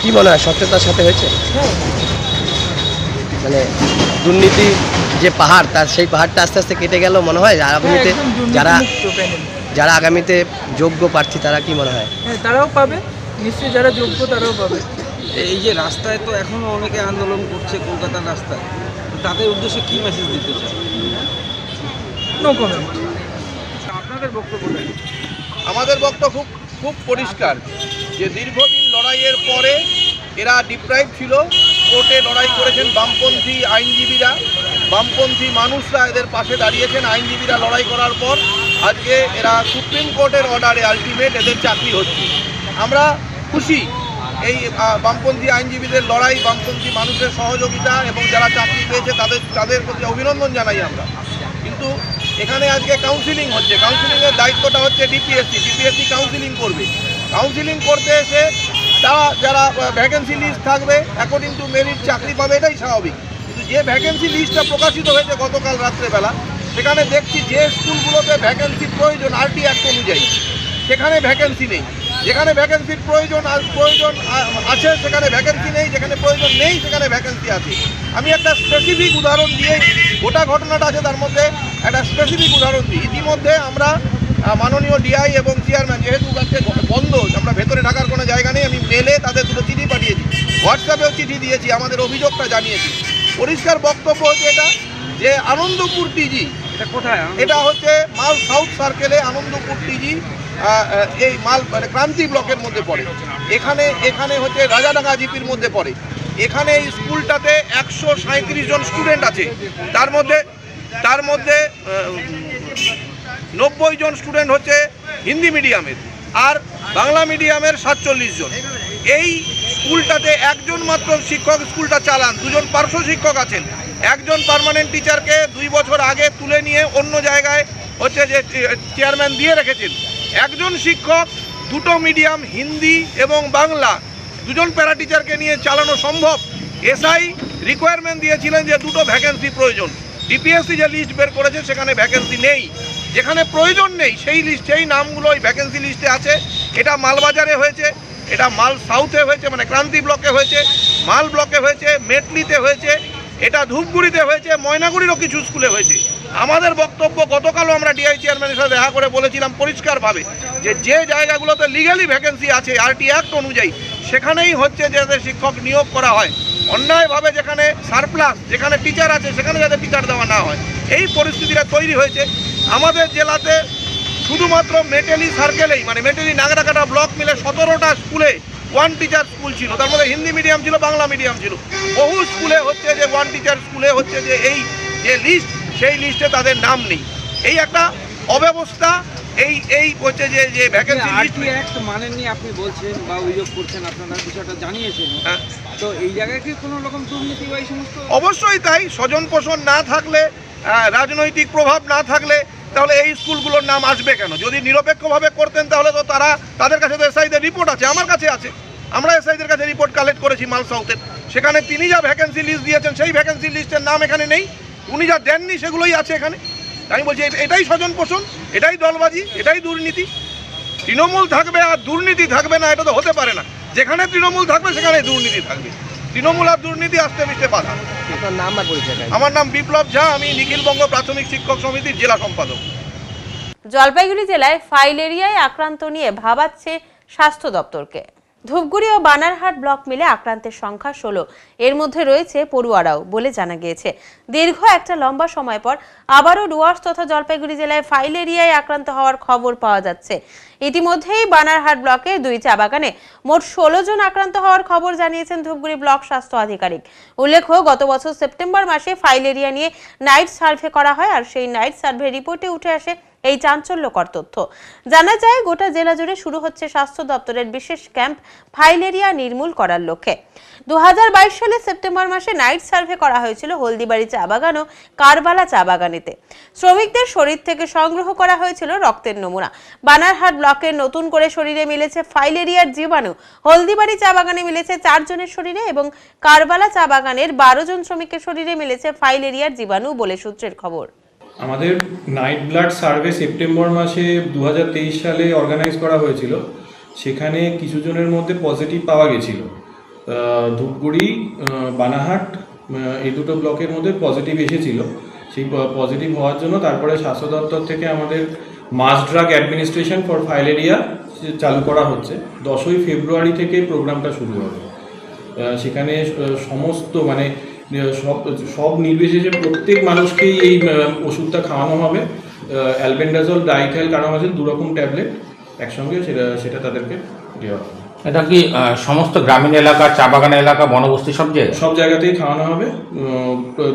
কি মনে হয় সত্যতার সাথে হয়েছে? হ্যাঁ, মানে দুর্নীতি যে পাহাড়, তার সেই পাহাড়টা আস্তে আস্তে কেটে গেল মনে হয়। আগামীতে যারা আগামীতে যোগ্য প্রার্থী তারা কি মনে হয়? হ্যাঁ, তারাও পাবে নিশ্চয়ই, যারা যোগ্য তারাও পাবে। এই যে রাস্তায় তো এখনো অনেকে আন্দোলন করছে কলকাতার রাস্তায়, তাদের উদ্দেশ্যে কি মেসেজ দিতে চাই? No comment. আপনাদের বক্তব্য? আমাদের বক্তব্য খুব পরিষ্কার যে দীর্ঘদিন লড়াইয়ের পরে এরা ডিপ্রাইভ ছিল, কোর্টে লড়াই করেছেন বামপন্থী আইনজীবীরা, বামপন্থী মানুষরা এদের পাশে দাঁড়িয়েছেন। আইনজীবীরা লড়াই করার পর আজকে এরা সুপ্রিম কোর্টের অর্ডারে আলটিমেট এদের চাকরি হচ্ছে। আমরা খুশি এই বামপন্থী আইনজীবীদের লড়াই, বামপন্থী মানুষের সহযোগিতা এবং যারা চাকরি পেয়েছে তাদের প্রতি অভিনন্দন জানাই আমরা। কিন্তু এখানে আজকে কাউন্সিলিং হচ্ছে, কাউন্সিলিংয়ের দায়িত্বটা হচ্ছে ডিপিএসসি কাউন্সিলিং করবে। কাউন্সিলিং করতে এসে তারা যারা ভ্যাকেন্সি লিস্ট থাকবে অ্যাকর্ডিং টু মেরিট চাকরি পাবে, এটাই স্বাভাবিক। কিন্তু যে ভ্যাকেন্সি লিস্টটা প্রকাশিত হয়েছে গতকাল রাত্রেবেলা, সেখানে দেখছি যে স্কুলগুলোতে ভ্যাকেন্সি প্রয়োজন আরটি অ্যাক্ট অনুযায়ী সেখানে ভ্যাকেন্সি নেই, যেখানে ভ্যাকেন্সির প্রয়োজন আছে সেখানে ভ্যাকেন্সি নেই, যেখানে প্রয়োজন নেই সেখানে ভ্যাকেন্সি আছে। আমি একটা স্পেসিফিক উদাহরণ দিয়ে গোটা ঘটনাটা আছে তার মধ্যে একটা স্পেসিফিক উদাহরণ দিই। ইতিমধ্যে আমরা মাননীয় ডিআই এবং চেয়ারম্যান, যেহেতু আজকে বন্ধ, আমরা ভেতরে ঢাকার কোনো জায়গা নেই, আমি মেলে তাদের দুটো চিঠি পাঠিয়েছি, হোয়াটসঅ্যাপেও চিঠি দিয়েছি, আমাদের অভিযোগটা জানিয়েছি। পরিষ্কার বক্তব্য হচ্ছে এটা যে আনন্দপুর টিজি, এটা কোথায়? এটা হচ্ছে মাল সাউথ সার্কেলে আনন্দপুর টিজি, এই মাল মানে ক্রান্তি ব্লকের মধ্যে পড়ে। এখানে হচ্ছে রাজাডাঙ্গা জিপির মধ্যে পড়ে। এখানে এই স্কুলটাতে 137 জন স্টুডেন্ট আছে, তার মধ্যে 90 জন স্টুডেন্ট হচ্ছে হিন্দি মিডিয়ামের আর বাংলা মিডিয়ামের 47 জন। এই স্কুলটাতে একজন মাত্র শিক্ষক স্কুলটা চালান, দুজন পার্শ্ব শিক্ষক আছেন। একজন পার্মানেন্ট টিচারকে 2 বছর আগে তুলে নিয়ে অন্য জায়গায় হচ্ছে যে চেয়ারম্যান দিয়ে রেখেছেন। একজন শিক্ষক, দুটো মিডিয়াম হিন্দি এবং বাংলা, দুজন প্যারা টিচারকে নিয়ে চালানো সম্ভব? এসআই রিকোয়ারমেন্ট দিয়েছিলেন যে দুটো ভ্যাকেন্সি প্রয়োজন। ডিপিএসসি যে লিস্ট বের করেছে সেখানে ভ্যাকেন্সি নেই, যেখানে প্রয়োজন নেই সেই নামগুলো ওই ভ্যাকেন্সি লিস্টে আছে। এটা মালবাজারে হয়েছে, এটা মাল সাউথে হয়েছে, মানে ক্রান্তি ব্লকে হয়েছে, মাল ব্লকে হয়েছে, মেটলিতে হয়েছে, এটা ধূপগুড়িতে হয়েছে, ময়নাগুড়িরও কিছু স্কুলে হয়েছে। আমাদের বক্তব্য, গতকালও আমরা ডিআই চেয়ারম্যানের সাথে দেখা করে বলেছিলাম পরিষ্কারভাবে যে জায়গাগুলোতে লিগালি ভ্যাকেন্সি আছে আরটি অ্যাক্ট অনুযায়ী, সেখানেই হচ্ছে যাতে শিক্ষক নিয়োগ করা হয়। অন্যায়ভাবে যেখানে সারপ্লাস, যেখানে টিচার আছে সেখানে যাতে টিচার দেওয়া না হয়, এই পরিস্থিতিটা তৈরি হয়েছে। আমাদের জেলাতে শুধুমাত্র মেটেলি সার্কেলেই, মানে মেটেলি নাগরাকাটা ব্লক মিলে 17টা স্কুলে 1 টিচার স্কুল ছিল, তার মধ্যে হিন্দি মিডিয়াম ছিল, বাংলা মিডিয়াম ছিল। বহু স্কুলে হচ্ছে যে 1 টিচার স্কুলে হচ্ছে যে এই যে লিস্ট, সেই লিস্টে তাদের নাম নেই। এই একটা অব্যবস্থা। এই হচ্ছে যে ভ্যাকেন্সি লিস্ট মানেননি আপনি বলছেন বা অভিযোগ করছেন, আপনারা বিষয়টা জানিয়েছেন, তো এই জায়গায় কি কোনো রকম দুর্নীতি বা এই সমস্ত? অবশ্যই তাই। স্বজন পোষণ না থাকলে, রাজনৈতিক প্রভাব না থাকলে তাহলে এই স্কুলগুলোর নাম আসবে কেন? যদি নিরপেক্ষভাবে করতেন তাহলে তো তাদের কাছে তো এসআইদের রিপোর্ট আছে, আমার কাছে আছে। আমরা এসআইদের কাছে রিপোর্ট কালেক্ট করেছি মাল সাউথের, সেখানে তিনি যা ভ্যাকেন্সি লিস্ট দিয়েছেন সেই ভ্যাকেন্সি লিস্টের নাম এখানে নেই, উনি যা দেননি সেগুলোই আছে এখানে। আমি বলছি এটাই স্বজন পোষণ, এটাই দলবাজি, এটাই দুর্নীতি। তৃণমূল থাকবে আর দুর্নীতি থাকবে না, এটা তো হতে পারে না। যেখানে তৃণমূল থাকবে সেখানে দুর্নীতি থাকবে। তৃণমূল আর দুর্নীতি আসতে মিশতে বাধা। আমার নাম বিপ্লব ঝা, আমি নিখিলবঙ্গ প্রাথমিক শিক্ষক সমিতির জেলা সম্পাদক। জলপাইগুড়ি জেলায় ফাইলেরিয়ায় আক্রান্ত নিয়ে ভাবাচ্ছে স্বাস্থ্য দপ্তরকে। ধূপগুড়ি ও বানারহাট ব্লক মিলে আক্রান্তের সংখ্যা 16, এর মধ্যে রয়েছে পড়ুয়ারাও বলে জানা গিয়েছে। দীর্ঘ একটা লম্বা সময় পর আবারও ডুয়ার্স তথা জলপাইগুড়ি জেলায় ফাইলেরিয়ায় আক্রান্ত হওয়ার খবর পাওয়া যাচ্ছে। ইতিমধ্যেই বানারহাট ব্লকের 2 চা বাগানে মোট 16 জন আক্রান্ত হওয়ার খবর জানিয়েছেন ধূপগুড়ি ব্লক স্বাস্থ্য আধিকারিক। উল্লেখ্য, গত বছর সেপ্টেম্বর মাসে ফাইলেরিয়া নিয়ে নাইট সার্ভে করা হয়, আর সেই নাইট সার্ভে রিপোর্টে উঠে আসে এই চাঞ্চল্যকর তথ্য। জানা যায়, গোটা জেলা জুড়ে শুরু হচ্ছে স্বাস্থ্য দপ্তরের বিশেষ ক্যাম্প ফাইলেরিয়া নির্মূল করার লক্ষ্যে। 2022 সালে সেপ্টেম্বর মাসে নাইট সার্ভে করা হয়েছিল হলদিবাড়ি চা বাগান ও কারবালা চা বাগানেতে। শ্রমিকদের শরীর থেকে সংগ্রহ করা হয়েছিল রক্তের নমুনা। বানারহাট ব্লকের নতুন করে শরীরে মিলেছে ফাইলেরিয়ার জীবাণু। হলদিবাড়ি চা বাগানে মিলেছে 4 জনের শরীরে এবং কারবালা চা বাগানের 12 জন শ্রমিকের শরীরে মিলেছে ফাইলেরিয়ার জীবাণু বলে সূত্রের খবর। আমাদের নাইট ব্লাড সার্ভে সেপ্টেম্বর মাসে 2023 সালে অর্গানাইজ করা হয়েছিল। সেখানে কিছু জনের মধ্যে পজিটিভ পাওয়া গেছিল। ধূপগুড়ি, বানারহাট এই দুটো ব্লকের মধ্যে পজিটিভ এসেছিল। সেই পজিটিভ হওয়ার জন্য তারপরে স্বাস্থ্য দপ্তর থেকে আমাদের মাস ড্রাগ অ্যাডমিনিস্ট্রেশন ফর ফাইলেরিয়া চালু করা হচ্ছে। 10ই ফেব্রুয়ারি থেকে প্রোগ্রামটা শুরু হবে। সেখানে সমস্ত মানে সব নির্বিশেষে প্রত্যেক মানুষকেই এই ওষুধটা খাওয়ানো হবে। অ্যালবেন্ডাজল, ডাইথাইল, কার্বামাজিল 2 রকম ট্যাবলেট একসঙ্গে সেটা তাদেরকে দেওয়া হবে। এটা কি সমস্ত গ্রামীণ এলাকা, চা বাগান এলাকা, বনবস্তি সব জায়গাতেই খাওয়ানো হবে।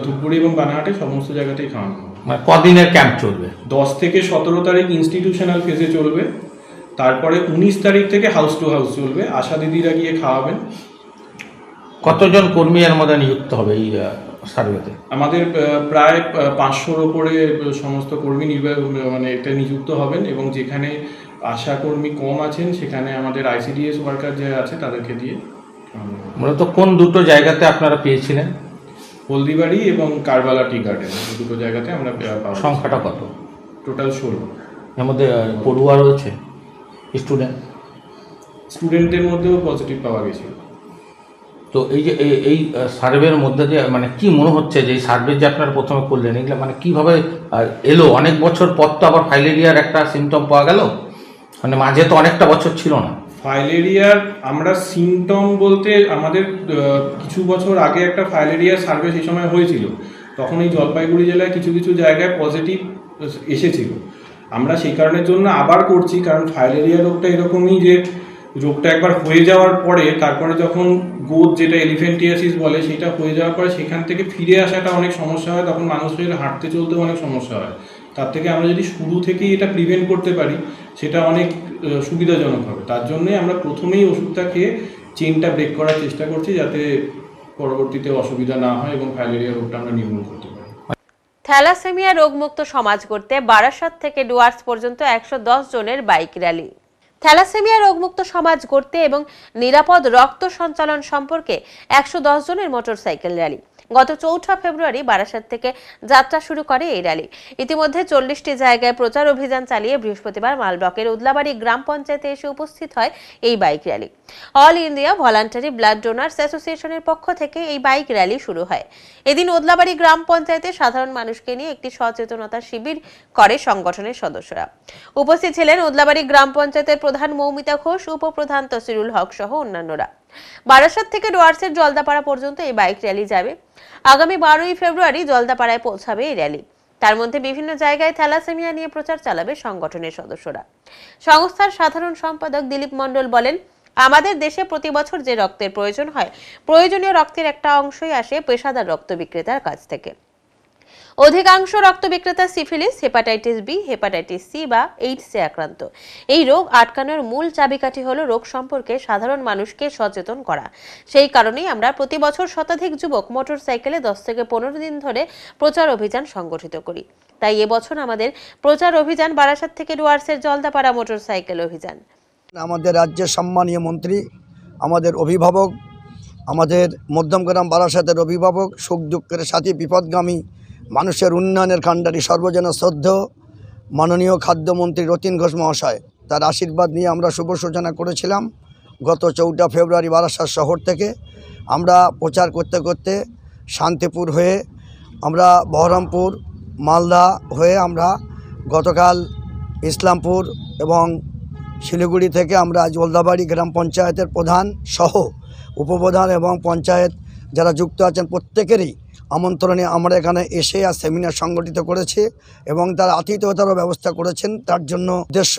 ধূপগুড়ি এবং বানারহাটে সমস্ত জায়গাতেই খাওয়ানো হবে। মানে কদিনের ক্যাম্প চলবে? 10 থেকে 17 তারিখ ইনস্টিটিউশনাল ফেজে চলবে। তারপরে 19 তারিখ থেকে হাউস টু হাউস চলবে। আশা দিদিরা গিয়ে খাওয়াবেন। কতজন কর্মী এর মধ্যে নিযুক্ত হবে এই সার্ভেতে? আমাদের প্রায় 500-র ওপরে সমস্ত কর্মী মানে এটা নিযুক্ত হবেন, এবং যেখানে আশাকর্মী কম আছেন, সেখানে আমাদের ICDS ওয়ার্কার যে আছে তাদেরকে দিয়ে। মূলত কোন দুটো জায়গাতে আপনারা পেয়েছিলেন? হলদিবাড়ি এবং কারবালা টি গার্ডেন, দুটো জায়গাতে আমরা সংখ্যাটা কত? টোটাল 16। এর মধ্যে পড়ুয়া রয়েছে, স্টুডেন্টদের মধ্যেও পজিটিভ পাওয়া গেছিল। তো এই যে এই সার্ভের মধ্যে যে মানে কি মনে হচ্ছে যে এই সার্ভে যে আপনারা প্রথমে করলেন, এগুলো মানে কীভাবে এলো? অনেক বছর পর তো আবার ফাইলেরিয়ার একটা সিমটম পাওয়া গেল, মানে মাঝে তো অনেকটা বছর ছিল না। ফাইলেরিয়ার আমরা সিমটম বলতে আমাদের কিছু বছর আগে একটা ফাইলেরিয়ার সার্ভে সেই সময় হয়েছিল, তখন এই জলপাইগুড়ি জেলায় কিছু কিছু জায়গায় পজিটিভ এসেছিল। আমরা সেই কারণের জন্য আবার করছি, কারণ ফাইলেরিয়া রোগটা এরকমই যে রোগটা একবার হয়ে যাওয়ার পরে তারপরে যখন গোদ, যেটা এলিফ্যান্টিয়াসিস বলে, সেটা হয়ে যাওয়ার পরে সেখান থেকে ফিরে আসাটা অনেক সমস্যা হয়, তখন মানুষের হাঁটতে চলতেও অনেক সমস্যা হয়। তার থেকে আমরা যদি শুরু থেকেই এটা প্রিভেন্ট করতে পারি সেটা অনেক সুবিধাজনক হবে। তার জন্যই আমরা প্রথমেই ওষুধটা খেয়ে চেইনটা ব্রেক করার চেষ্টা করছি, যাতে পরবর্তীতে অসুবিধা না হয় এবং ফাইলেরিয়া রোগটা আমরা নির্মূল করতে পারি। থ্যালাসেমিয়া রোগমুক্ত সমাজ গড়তে বারাসাত থেকে ডুয়ার্স পর্যন্ত 110 জনের বাইক র্যালি। থ্যালাসেমিয়া রোগমুক্ত সমাজ গড়তে এবং নিরাপদ রক্ত সঞ্চালন সম্পর্কে 110 জনের মোটরসাইকেল র্যালি গত 4 ফেব্রুয়ারি বারাসাত থেকে যাত্রা শুরু করে এই র্যালি। ইতিমধ্যে 40টি জায়গায় প্রচার অভিযান চালিয়ে বৃহস্পতিবার মালব্লকের উদলাবাড়ি গ্রাম পঞ্চায়েতে এসে উপস্থিত হয় এই bike rally. All India voluntary blood donors অ্যাসোসিয়েশনের পক্ষ থেকে এই বাইক র্যালি শুরু হয়। এদিন উদলাবাড়ি গ্রাম পঞ্চায়েতে সাধারণ মানুষকে নিয়ে একটি সচেতনতা শিবির করে সংগঠনের সদস্যরা। উপস্থিত ছিলেন উদলাবাড়ি গ্রাম পঞ্চায়েতের প্রধান মৌমিতা ঘোষ, উপপ্রধান তসিরুল হক সহ অন্যান্যরা। বারাসাত থেকে ডুয়ার্সের জলদাপাড়া পর্যন্ত এই বাইক র্যালি যাবে। আগামী 12 ফেব্রুয়ারি জলদাপাড়ায় পৌঁছাবে এই র্যালি। তার মধ্যে বিভিন্ন জায়গায় থ্যালাসেমিয়া নিয়ে প্রচার চালাবে সংগঠনের সদস্যরা। সংস্থার সাধারণ সম্পাদক দিলীপ মণ্ডল বলেন, আমাদের দেশে প্রতি বছর যে রক্তের প্রয়োজন হয়, প্রয়োজনীয় রক্তের একটা অংশই আসে পেশাদার রক্ত বিক্রেতার কাছ থেকে। অধিকাংশ রক্ত বিক্রেতা syphilis, hepatitis B, hepatitis C বা এইডসে আক্রান্ত। এই রোগ আটকানোর মূল চাবিকাঠি হলো রোগ সম্পর্কে সাধারণ মানুষকে সচেতন করা। সেই কারণেই আমরা প্রতি বছর শতাধিক যুবক মোটরসাইকেলে 10 থেকে 15 দিন ধরে প্রচার অভিযান সংগঠিত করি। তাই এবছর আমাদের প্রচার অভিযান বারাসাত থেকে ডুয়ার্সের জলদাপাড়া মোটরসাইকেল অভিযান। আমাদের রাজ্যের সম্মানীয় মন্ত্রী, আমাদের অভিভাবক, আমাদের মধ্যমগ্রাম বারাসাতের অভিভাবক, সুখ দুঃখের সাথী, বিপদগামী, মানুষের উন্নয়নের কাণ্ডারি, সর্বজন শ্রদ্ধেয় মাননীয় খাদ্যমন্ত্রী রতিন ঘোষ মহাশয়, তার আশীর্বাদ নিয়ে আমরা শুভ সূচনা করেছিলাম। গত 14 ফেব্রুয়ারি বারাসাত শহর থেকে আমরা প্রচার করতে করতে শান্তিপুর হয়ে আমরা বহরমপুর, মালদা হয়ে আমরা গতকাল ইসলামপুর এবং শিলিগুড়ি থেকে আমরা জলদাবাড়ি গ্রাম পঞ্চায়েতের প্রধান সহ উপপ্রধান এবং পঞ্চায়েত যারা যুক্ত আছেন প্রত্যেকেরই আমন্ত্রণে আমরা এখানে এসে আর সেমিনার সংগঠিত করেছি এবং তার আতিথেয়তারও ব্যবস্থা করেছেন। তার জন্য উদ্দেশ্য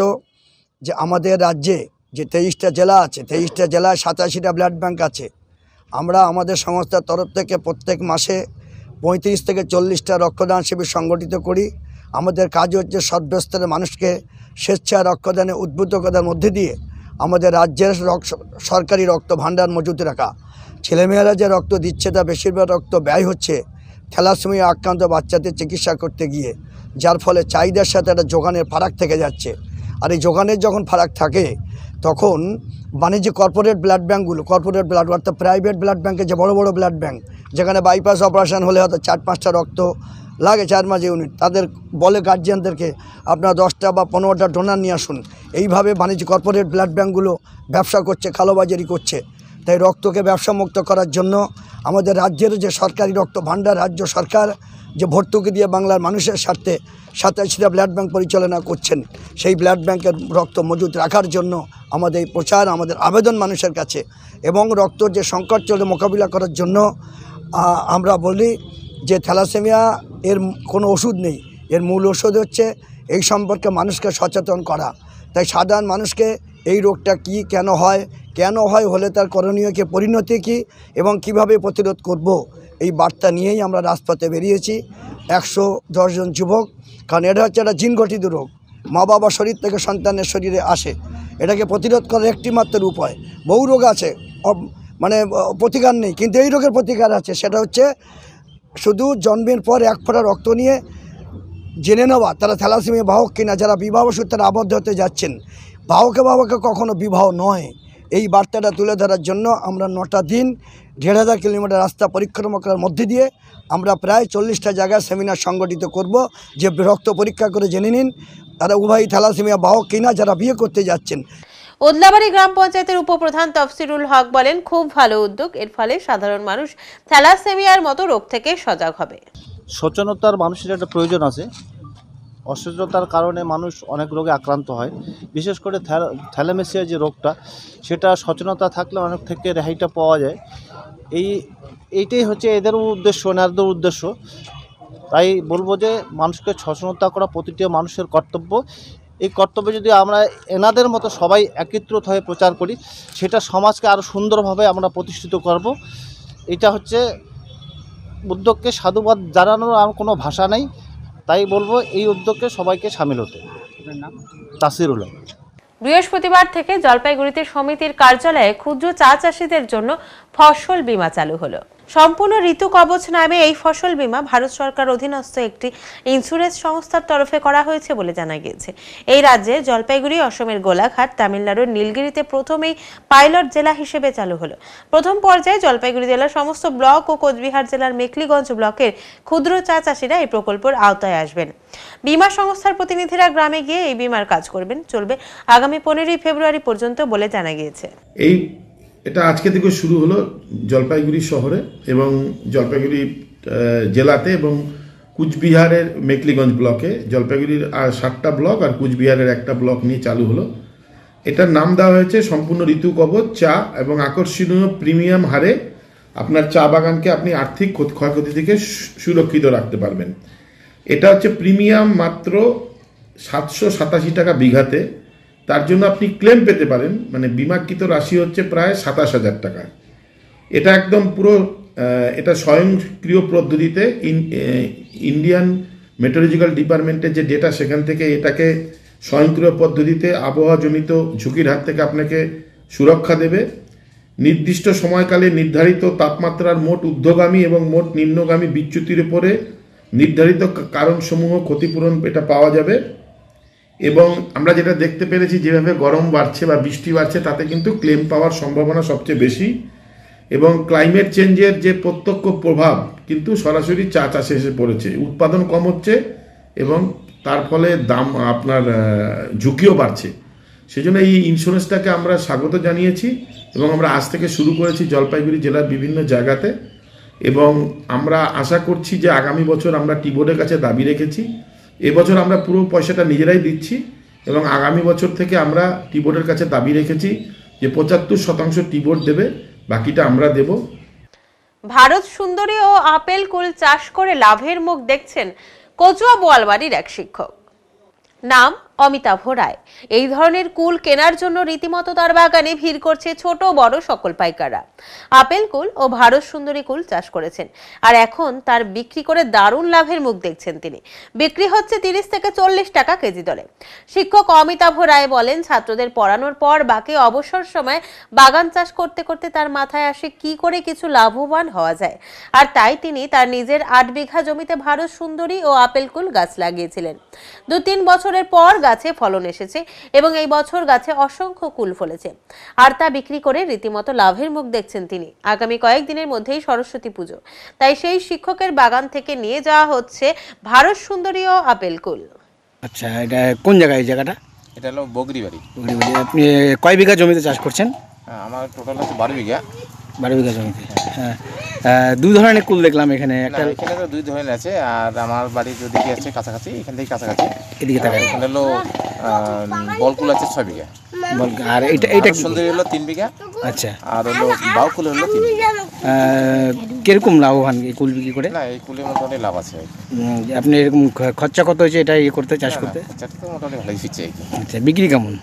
যে আমাদের রাজ্যে যে 23টা জেলা আছে, 23টা জেলায় 87টা ব্লাড ব্যাঙ্ক আছে। আমরা আমাদের সংস্থার তরফ থেকে প্রত্যেক মাসে 35 থেকে 40টা রক্তদান শিবির সংগঠিত করি। আমাদের কাজ হচ্ছে সর্বস্তরের মানুষকে স্বেচ্ছায় রক্তদানে উদ্বুদ্ধ করার মধ্যে দিয়ে আমাদের রাজ্যের সরকারি রক্ত ভাণ্ডার মজুত রাখা। ছেলেমেয়েরা যে রক্ত দিচ্ছে তা বেশিরভাগ রক্ত ব্যয় হচ্ছে থ্যালাসেমিয়া আক্রান্ত বাচ্চাদের চিকিৎসা করতে গিয়ে, যার ফলে চাহিদার সাথে একটা যোগানের ফারাক থেকে যাচ্ছে। আর এই যোগানের যখন ফারাক থাকে তখন বাণিজ্যিক কর্পোরেট ব্লাড ব্যাঙ্কগুলো, কর্পোরেট ব্লাড অর্থাৎ প্রাইভেট ব্লাড ব্যাঙ্কে যে বড় বড় ব্লাড ব্যাঙ্ক, যেখানে বাইপাস অপারেশন হলে হয়তো 4-5টা রক্ত লাগে 4 মাস ইউনিট, তাদের বলে গার্জিয়ানদেরকে আপনারা 10টা বা 15টা ডোনার নিয়ে আসুন। এইভাবে বাণিজ্যিক কর্পোরেট ব্লাড ব্যাঙ্কগুলো ব্যবসা করছে, কালোবাজারি করছে। তাই রক্তকে ব্যবসামুক্ত করার জন্য আমাদের রাজ্যের যে সরকারি রক্ত ভাণ্ডার, রাজ্য সরকার যে ভর্তুকি দিয়ে বাংলার মানুষের স্বার্থে 87টা ব্লাড ব্যাঙ্ক পরিচালনা করছেন, সেই ব্লাড ব্যাঙ্কের রক্ত মজুত রাখার জন্য আমাদের এই প্রচার, আমাদের আবেদন মানুষের কাছে। এবং রক্ত যে সংকট চলে মোকাবিলা করার জন্য আমরা বলি যে থ্যালাসেমিয়া এর কোনো ওষুধ নেই, এর মূল ওষুধ হচ্ছে এই সম্পর্কে মানুষকে সচেতন করা। তাই সাধারণ মানুষকে এই রোগটা কি, কেন হয়, হলে তার করণীয় কি, পরিণতি কী এবং কিভাবে প্রতিরোধ করব, এই বার্তা নিয়েই আমরা রাজপথে বেরিয়েছি। 110 জন যুবক, কারণ এটা হচ্ছে একটা জিনগঠিত রোগ, মা বাবা শরীর থেকে সন্তানের শরীরে আসে। এটাকে প্রতিরোধ করার একটি মাত্র উপায়, বহু রোগ আছে মানে প্রতিকার নেই, কিন্তু এই রোগের প্রতিকার আছে। সেটা হচ্ছে শুধু জন্মের পর 1 ফোঁটা রক্ত নিয়ে জেনে নেওয়া তারা থ্যালাসেমিয়া বাহক কিনা, যারা বিবাহ সূত্রে আবদ্ধ হতে যাচ্ছেন। বাহকে বাবাকে কখনো বিবাহ নয়, এই বার্তাটা তুলে ধরার জন্য আমরা 9টা দিন 1500 কিলোমিটার রাস্তা পরিক্রমা করার মধ্যে দিয়ে আমরা প্রায় 40টা জায়গায় সেমিনার সংগঠিত করব, যে রক্ত পরীক্ষা করে জেনে নিন তারা উভয়ই থ্যালাসেমিয়া বাহক কিনা যারা বিয়ে করতে যাচ্ছেন। ওদলাবাড়ি গ্রাম পঞ্চায়েতের উপপ্রধান তফসিরুল হক বলেন, খুব ভালো উদ্যোগ। এর ফলে সাধারণ মানুষ থ্যালাসেমিয়ার মতো রোগ থেকে সজাগ হবে। সচেতনতার মানুষের একটা প্রয়োজন আছে। অসচেতনতার কারণে মানুষ অনেক রোগে আক্রান্ত হয়, বিশেষ করে থ্যালাসেমিয়া যে রোগটা, সেটা সচেতনতা থাকলে অনেক থেকে রেহাইটা পাওয়া যায়। এইটাই হচ্ছে এদের উদ্দেশ্য, এনাদের উদ্দেশ্য। তাই বলবো যে মানুষকে সচেতনতা করা প্রতিটি মানুষের কর্তব্য। এই কর্তব্যে যদি আমরা এনাদের মতো সবাই একত্রিত হয়ে প্রচার করি, সেটা সমাজকে আরও সুন্দরভাবে আমরা প্রতিষ্ঠিত করব। এটা হচ্ছে উদ্যোগকে সাধুবাদ জানানোর আর কোনো ভাষা নেই। তাই বলবো এই উদ্যোগকে সবাইকে সামিল হতে। তাসিরুল হক। বৃহস্পতিবার থেকে জলপাইগুড়িতে সমিতির কার্যালয়ে ক্ষুদ্র চা চাষিদের জন্য ফসল বীমা চালু হলো। সম্পূর্ণ ঋতু কবচ নামে এই ফসল বীমা ভারত সরকার অধীনস্থ একটি ইন্স্যুরেন্স সংস্থার তরফে করা হয়েছে বলে জানা গিয়েছে। এই রাজ্যে জলপাইগুড়ি, অসমের গোলাঘাট, তামিলনাড়ুর নীলগিরিতে প্রথমেই পাইলট জেলা হিসেবে চালু হলো। প্রথম পর্যায়ে জলপাইগুড়ি জেলার সমস্ত ব্লক ও কোচবিহার জেলার মেখলিগঞ্জ ব্লকের ক্ষুদ্র চা চাষিরা এই প্রকল্পের আওতায় আসবেন। বীমা সংস্থার প্রতিনিধিরা গ্রামে গিয়ে এই বীমার কাজ করবেন। চলবে আগামী 15 ফেব্রুয়ারি পর্যন্ত বলে জানা গিয়েছে। এটা আজকে থেকে শুরু হলো জলপাইগুড়ি শহরে এবং জলপাইগুড়ি জেলাতে এবং কুচবিহারের মেখলিগঞ্জ ব্লকে। জলপাইগুড়ির 7টা ব্লক আর কুচবিহারের একটা ব্লক নিয়ে চালু হলো। এটার নাম দেওয়া হয়েছে সম্পূর্ণ ঋতু কবচ চা, এবং আকর্ষণীয় প্রিমিয়াম হারে আপনার চা বাগানকে আপনি আর্থিক ক্ষয়ক্ষতি থেকে সুরক্ষিত রাখতে পারবেন। এটা হচ্ছে প্রিমিয়াম মাত্র 787 টাকা বিঘাতে। তার জন্য আপনি ক্লেম পেতে পারেন, মানে বিমাকৃত রাশি হচ্ছে প্রায় 27,000 টাকা। এটা একদম পুরো এটা স্বয়ংক্রিয় পদ্ধতিতে ইন্ডিয়ান মেট্রোলজিক্যাল ডিপার্টমেন্টের যে ডেটা, সেখান থেকে এটাকে স্বয়ংক্রিয় পদ্ধতিতে আবহাওয়াজনিত ঝুঁকির হাত থেকে আপনাকে সুরক্ষা দেবে। নির্দিষ্ট সময়কালে নির্ধারিত তাপমাত্রার মোট ঊর্ধ্বগামী এবং মোট নিম্নগামী বিচ্যুতির উপরে নির্ধারিত কারণসমূহ ক্ষতিপূরণ এটা পাওয়া যাবে। এবং আমরা যেটা দেখতে পেরেছি, যেভাবে গরম বাড়ছে বা বৃষ্টি বাড়ছে, তাতে কিন্তু ক্লেম পাওয়ার সম্ভাবনা সবচেয়ে বেশি। এবং ক্লাইমেট চেঞ্জের যে প্রত্যক্ষ প্রভাব কিন্তু সরাসরি চা চাষে এসে পড়েছে। উৎপাদন কম হচ্ছে এবং তার ফলে দাম আপনার ঝুঁকিও বাড়ছে। সেজন্য এই ইন্স্যুরেন্সটাকে আমরা স্বাগত জানিয়েছি এবং আমরা আজ থেকে শুরু করেছি জলপাইগুড়ি জেলার বিভিন্ন জায়গাতে। এবং আমরা আশা করছি যে আগামী বছর আমরা টিবোর্ডের কাছে দাবি রেখেছি। এবছর আমরা পুরো পয়সাটা নিজেরাই দিচ্ছি এবং আগামী বছর থেকে আমরা টিবোর্ডের কাছে দাবি রেখেছি যে 75% টিবোর্ড দেবে, বাকিটা আমরা দেব। ভারত সুন্দরী ও আপেল কুল চাষ করে লাভের মুখ দেখছেন কচুয়া বোয়ালবাড়ির এক শিক্ষক। নাম অমিতাভ রায়। এই ধরনের কুল কেনার জন্য রীতিমতো তার বাগানে ভিড় করছে ছোট বড় সকল পাইকাররা। আপেল কুল ও ভারত সুন্দরী কুল চাষ করেছেন আর এখন তার বিক্রি করে দারুণ লাভের মুখ দেখছেন তিনি। বিক্রি হচ্ছে 30 থেকে 40 টাকা কেজি দরে। শিক্ষক অমিতাভ রায় বলেন, ছাত্রদের পড়ানোর পর বাকি অবসর সময় বাগান চাষ করতে করতে তার মাথায় আসে কি করে কিছু লাভবান হওয়া যায়। আর তাই তিনি তার নিজের 8 বিঘা জমিতে ভারত সুন্দরী ও আপেল কুল গাছ লাগিয়েছিলেন। 2-3 বছরের পর গাছে ফলন এসেছে এবং এই বছর গাছে অসংখ্য কুল ফলেছে আর তা বিক্রি করে রীতিমতো লাভের মুখ দেখছেন তিনি। আগামী কয়েকদিনের মধ্যেই সরস্বতী পুজো, তাই সেই শিক্ষকের বাগান থেকে নিয়ে যাওয়া হচ্ছে ভারত সুন্দরী ও আপেল কুল। আচ্ছা, এটা কোন জায়গায়? এই জায়গাটা এটা হলো বগরিবাড়ি। আপনি কয় বিঘা জমিতে চাষ করছেন? আমার টোটাল হচ্ছে 12 বিঘা। 12 বিঘা জমিতে। হ্যাঁ, 2 ধরনের কুল দেখলাম এখানে। একটা এখানে তো 2 ধরনের আছে, আর আমার বাড়ি যদি আছে কাছাকাছি, এখান থেকে কাছাকাছি এদিকে তাকাই। এখানে হলো বলকুল আছে 6 বিঘা। আর এটা সুন্দরী হলো 3 বিঘা। আচ্ছা, আর হলো বাউকুল হলো 3 বিঘা। কিরকম লাভবান এই কুল বিক্রি করে? না, এই কুলের মোটামুটি লাভ আছে। আপনি এরকম খরচা কত হয়েছে এটা করতে, চাষ করতে? খরচা তো মোটামুটি ভালোই হচ্ছে। আচ্ছা, বিক্রি কেমন?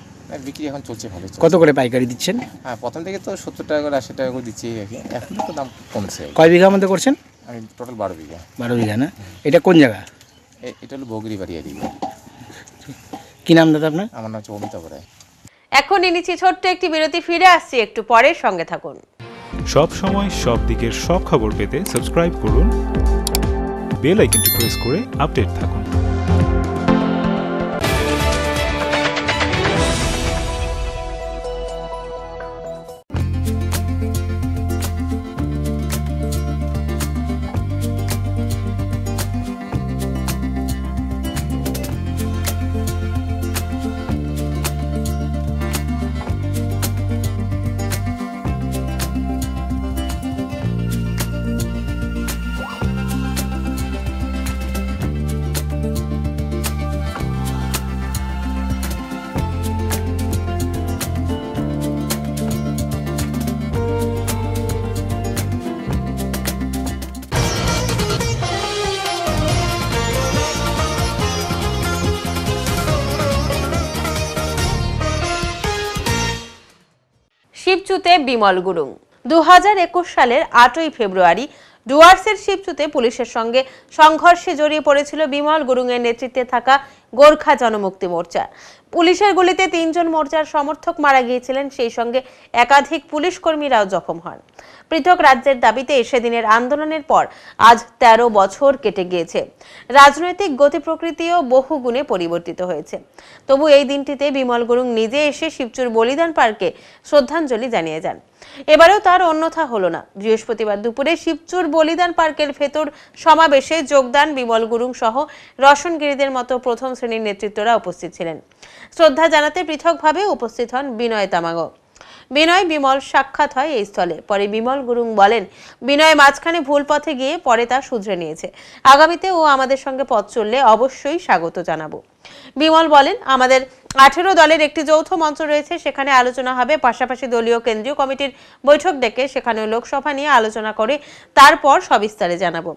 বিক্রি এখন চলছে ভালো। কত করে পাইকারি দিচ্ছেন? হ্যাঁ, প্রথম থেকে তো 70 টাকা করে 80 টাকা করে দিচ্ছি। এখন তো দাম কমছে। কয় বিঘা মধ্যে করছেন? আমি টোটাল 12 বিঘা। 12 বিঘা না? এটা কোন জায়গা? এটা হলো বগরিবাড়ি এরিয়া। কি নাম দাদা আপনার? আমার নাম হচ্ছে অমিতাভ রায়। এখন নিচ্ছি ছোট্ট একটি বিরতি, ফিরে আসছি একটু পরে, সঙ্গে থাকুন। সব সময় সব দিকের সব খবর পেতে সাবস্ক্রাইব করুন, বেল আইকনটি প্রেস করে আপডেট থাকুন। শিবচুতে বিমল গুরুং। 2021 সালের 8ই ফেব্রুয়ারি ডুয়ার্সের শিবচুতে পুলিশের সঙ্গে সংঘর্ষে জড়িয়ে পড়েছিল বিমল গুরুং এর নেতৃত্বে থাকা গোর্খা জনমুক্তি মোর্চা। পুলিশের গুলিতে 3 জন মোর্চার সমর্থক মারা গিয়েছিলেন, সেই সঙ্গে একাধিক পুলিশ কর্মীরাও জখম হন। পৃথক রাজ্যের দাবিতে সেদিনের আন্দোলনের পর আজ 13 বছর কেটে গিয়েছে। রাজনৈতিক গতি প্রকৃতিও বহু গুণে পরিবর্তিত হয়েছে। তবু এই দিনটিতে বিমল গুরুং নিজে এসে শিবচুর বলিদান পার্কে শ্রদ্ধাঞ্জলি জানিয়ে যান। এবারেও তার অন্যথা হলো না। বৃহস্পতিবার দুপুরে শিবচুর বলিদান পার্কের ভেতর সমাবেশে যোগদান বিমল গুরুং সহ রসনগিরিদের মতো প্রথম শ্রেণীর নেতৃত্বরা উপস্থিত ছিলেন। শ্রদ্ধা জানাতে পৃথকভাবে উপস্থিত হন বিনয় তামাঙ্গ। বিনয় বিমল সাক্ষাৎ হয় এই স্থলে। পরে বিমল গুরুং বলেন, বিনয় মাঝখানে ভুল পথে গিয়ে পরে তা শুধরে নিয়েছে। আগামীতে ও আমাদের সঙ্গে পথ চললে অবশ্যই স্বাগত জানাবো। বিমল বলেন, আমাদের 18 দলের একটি যৌথ মঞ্চ রয়েছে, সেখানে আলোচনা হবে। পাশাপাশি দলীয় কেন্দ্রীয় কমিটির বৈঠক ডেকে সেখানেও লোকসভা নিয়ে আলোচনা করে তারপর সবিস্তারে জানাবো।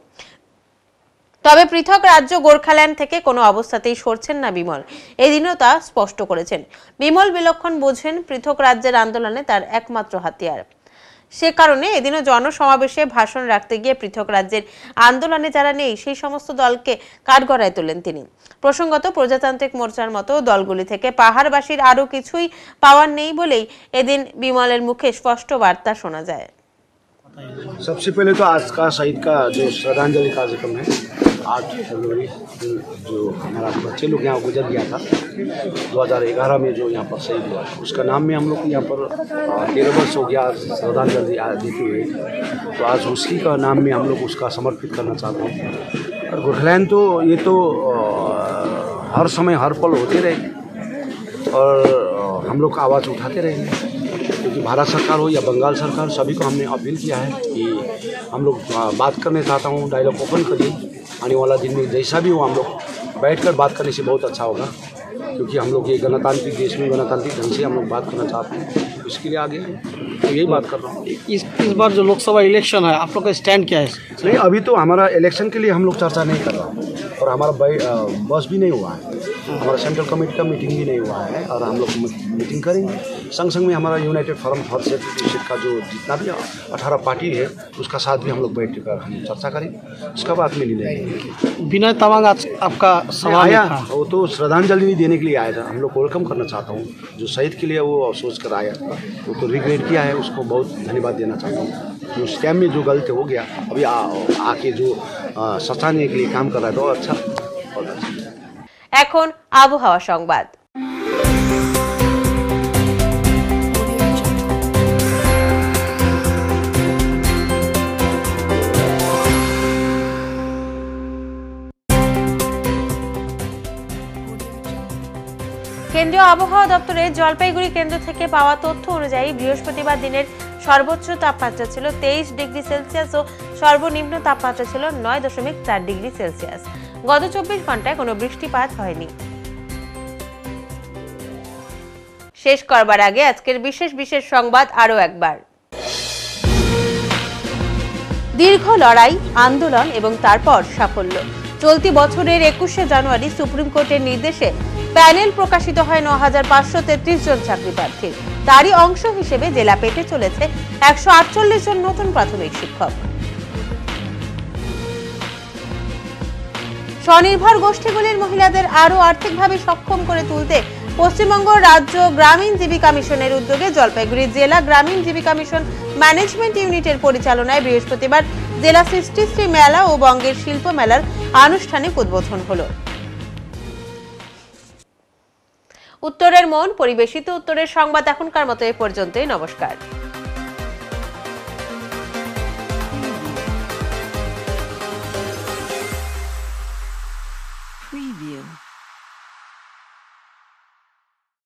তবে পৃথক রাজ্য গোর্খাল্যান্ড থেকে কোনো অবস্থাতেই সরছেন না বিমল। এদিনও তা স্পষ্ট করেছেন। বিমল বিলক্ষণ বোঝেন পৃথক রাজ্যের আন্দোলনে তার একমাত্র হাতিয়ার। সে কারণে এদিনও জনসমাবেশে ভাষণ রাখতে গিয়ে পৃথক রাজ্যের আন্দোলনে যারা নেই সেই সমস্ত দলকে কাঠগড়ায় তোলেন তিনি। প্রসঙ্গত প্রজাতান্ত্রিক মোর্চার মতো দলগুলি থেকে পাহাড়বাসীর আরও কিছুই পাওয়ার নেই বলেই এদিন বিমলের মুখে স্পষ্ট বার্তা शोना যায়। सबसे पहले तो आज का शहीद का जो श्रद्धांजलि कार्यक्रम है 8 फरवरी जो हमारा बच्चे लोग यहाँ गुजर गया था 2011 में जो यहाँ पर शहीद हुआ, उसका नाम में हम लोग यहाँ पर 13 वर्ष हो गया श्रद्धांजलि देते हुए। तो आज उसी का नाम में हम लोग उसका समर्पित करना चाहते हैं। और गोर्खालैंड तो ये तो हर समय हर पल होते रहे और हम लोग का आवाज़ उठाते रहेंगे, क्योंकि भारत सरकार हो या बंगाल सरकार, सभी को हमने अपील किया है कि हम लोग बात करने चाहता हूँ, डायलॉग ओपन करिए। आने वाला दिन में जैसा भी हो हम लोग बैठकर बात करने से बहुत अच्छा होगा, क्योंकि हम लोग ये गणतांत्रिक देश में गणतांत्रिक ढंग से हम लोग बात करना चाहते हैं। इसके लिए आगे तो यही बात कर रहा हूँ। इस बार जो लोकसभा इलेक्शन है, आप लोग का स्टैंड क्या है? नहीं, अभी तो हमारा इलेक्शन के लिए हम लोग चर्चा नहीं कर रहा और हमारा बस भी नहीं हुआ है, हमारा सेंट्रल कमेटी का मीटिंग भी नहीं हुआ है और हम लोग मीटिंग करेंगे। संग संग में हमारा यूनाइटेड फोरम फॉर सेफ्टी का जो जितना भी 18 पार्टी है उसका साथ भी हम लोग बैठ कर हम चर्चा करेंगे, उसका बात में नहीं लेंगे। विनय तामांग आज आपका सवाल आया, वो तो श्रद्धांजलि देने के लिए आया था। हम लोग वेलकम करना चाहता हूँ, जो शहीद के लिए वो सोच कर आया, वो तो रिग्रेट किया है, उसको बहुत धन्यवाद देना चाहता हूँ। उस टाइम में जो गलत हो गया, अभी आके जो सचाने के लिए काम कर रहा है तो अच्छा। এখন আবহাওয়া সংবাদ। কেন্দ্রীয় আবহাওয়া দপ্তরের জলপাইগুড়ি কেন্দ্র থেকে পাওয়া তথ্য অনুযায়ী বৃহস্পতিবার দিনের সর্বোচ্চ তাপমাত্রা ছিল 23 ডিগ্রি সেলসিয়াস ও সর্বনিম্ন তাপমাত্রা ছিল 9.4 ডিগ্রি সেলসিয়াস। গত 24 ঘন্টায় কোনো বৃষ্টিপাত হয়নি। শেষ করবার আগে আজকের বিশেষ সংবাদ আরো একবার। দীর্ঘ লড়াই, আন্দোলন এবং তারপর সাফল্য। চলতি বছরের 21শে জানুয়ারি সুপ্রিম কোর্টের নির্দেশে প্যানেল প্রকাশিত হয় 9533 জন চাকরি প্রার্থীর। তারই অংশ হিসেবে জেলা পেতে চলেছে 148 জন নতুন প্রাথমিক শিক্ষক। স্বনির্ভর গোষ্ঠীগুলির মহিলাদের আরো আর্থিকভাবে সক্ষম করে তুলতে পশ্চিমবঙ্গ রাজ্য গ্রামীণ জীবিকা মিশনের উদ্যোগে জলপাইগুড়ি জেলা গ্রামীণ জীবিকা মিশন ম্যানেজমেন্ট ইউনিটের পরিচালনায় বৃহস্পতিবার জেলা সৃষ্টিশ্রী মেলা ও বঙ্গের শিল্প মেলার আনুষ্ঠানিক উদ্বোধন হলো। উত্তরের মন পরিবেশিত উত্তরের সংবাদ এখনকার মতো এ পর্যন্তই। নমস্কার।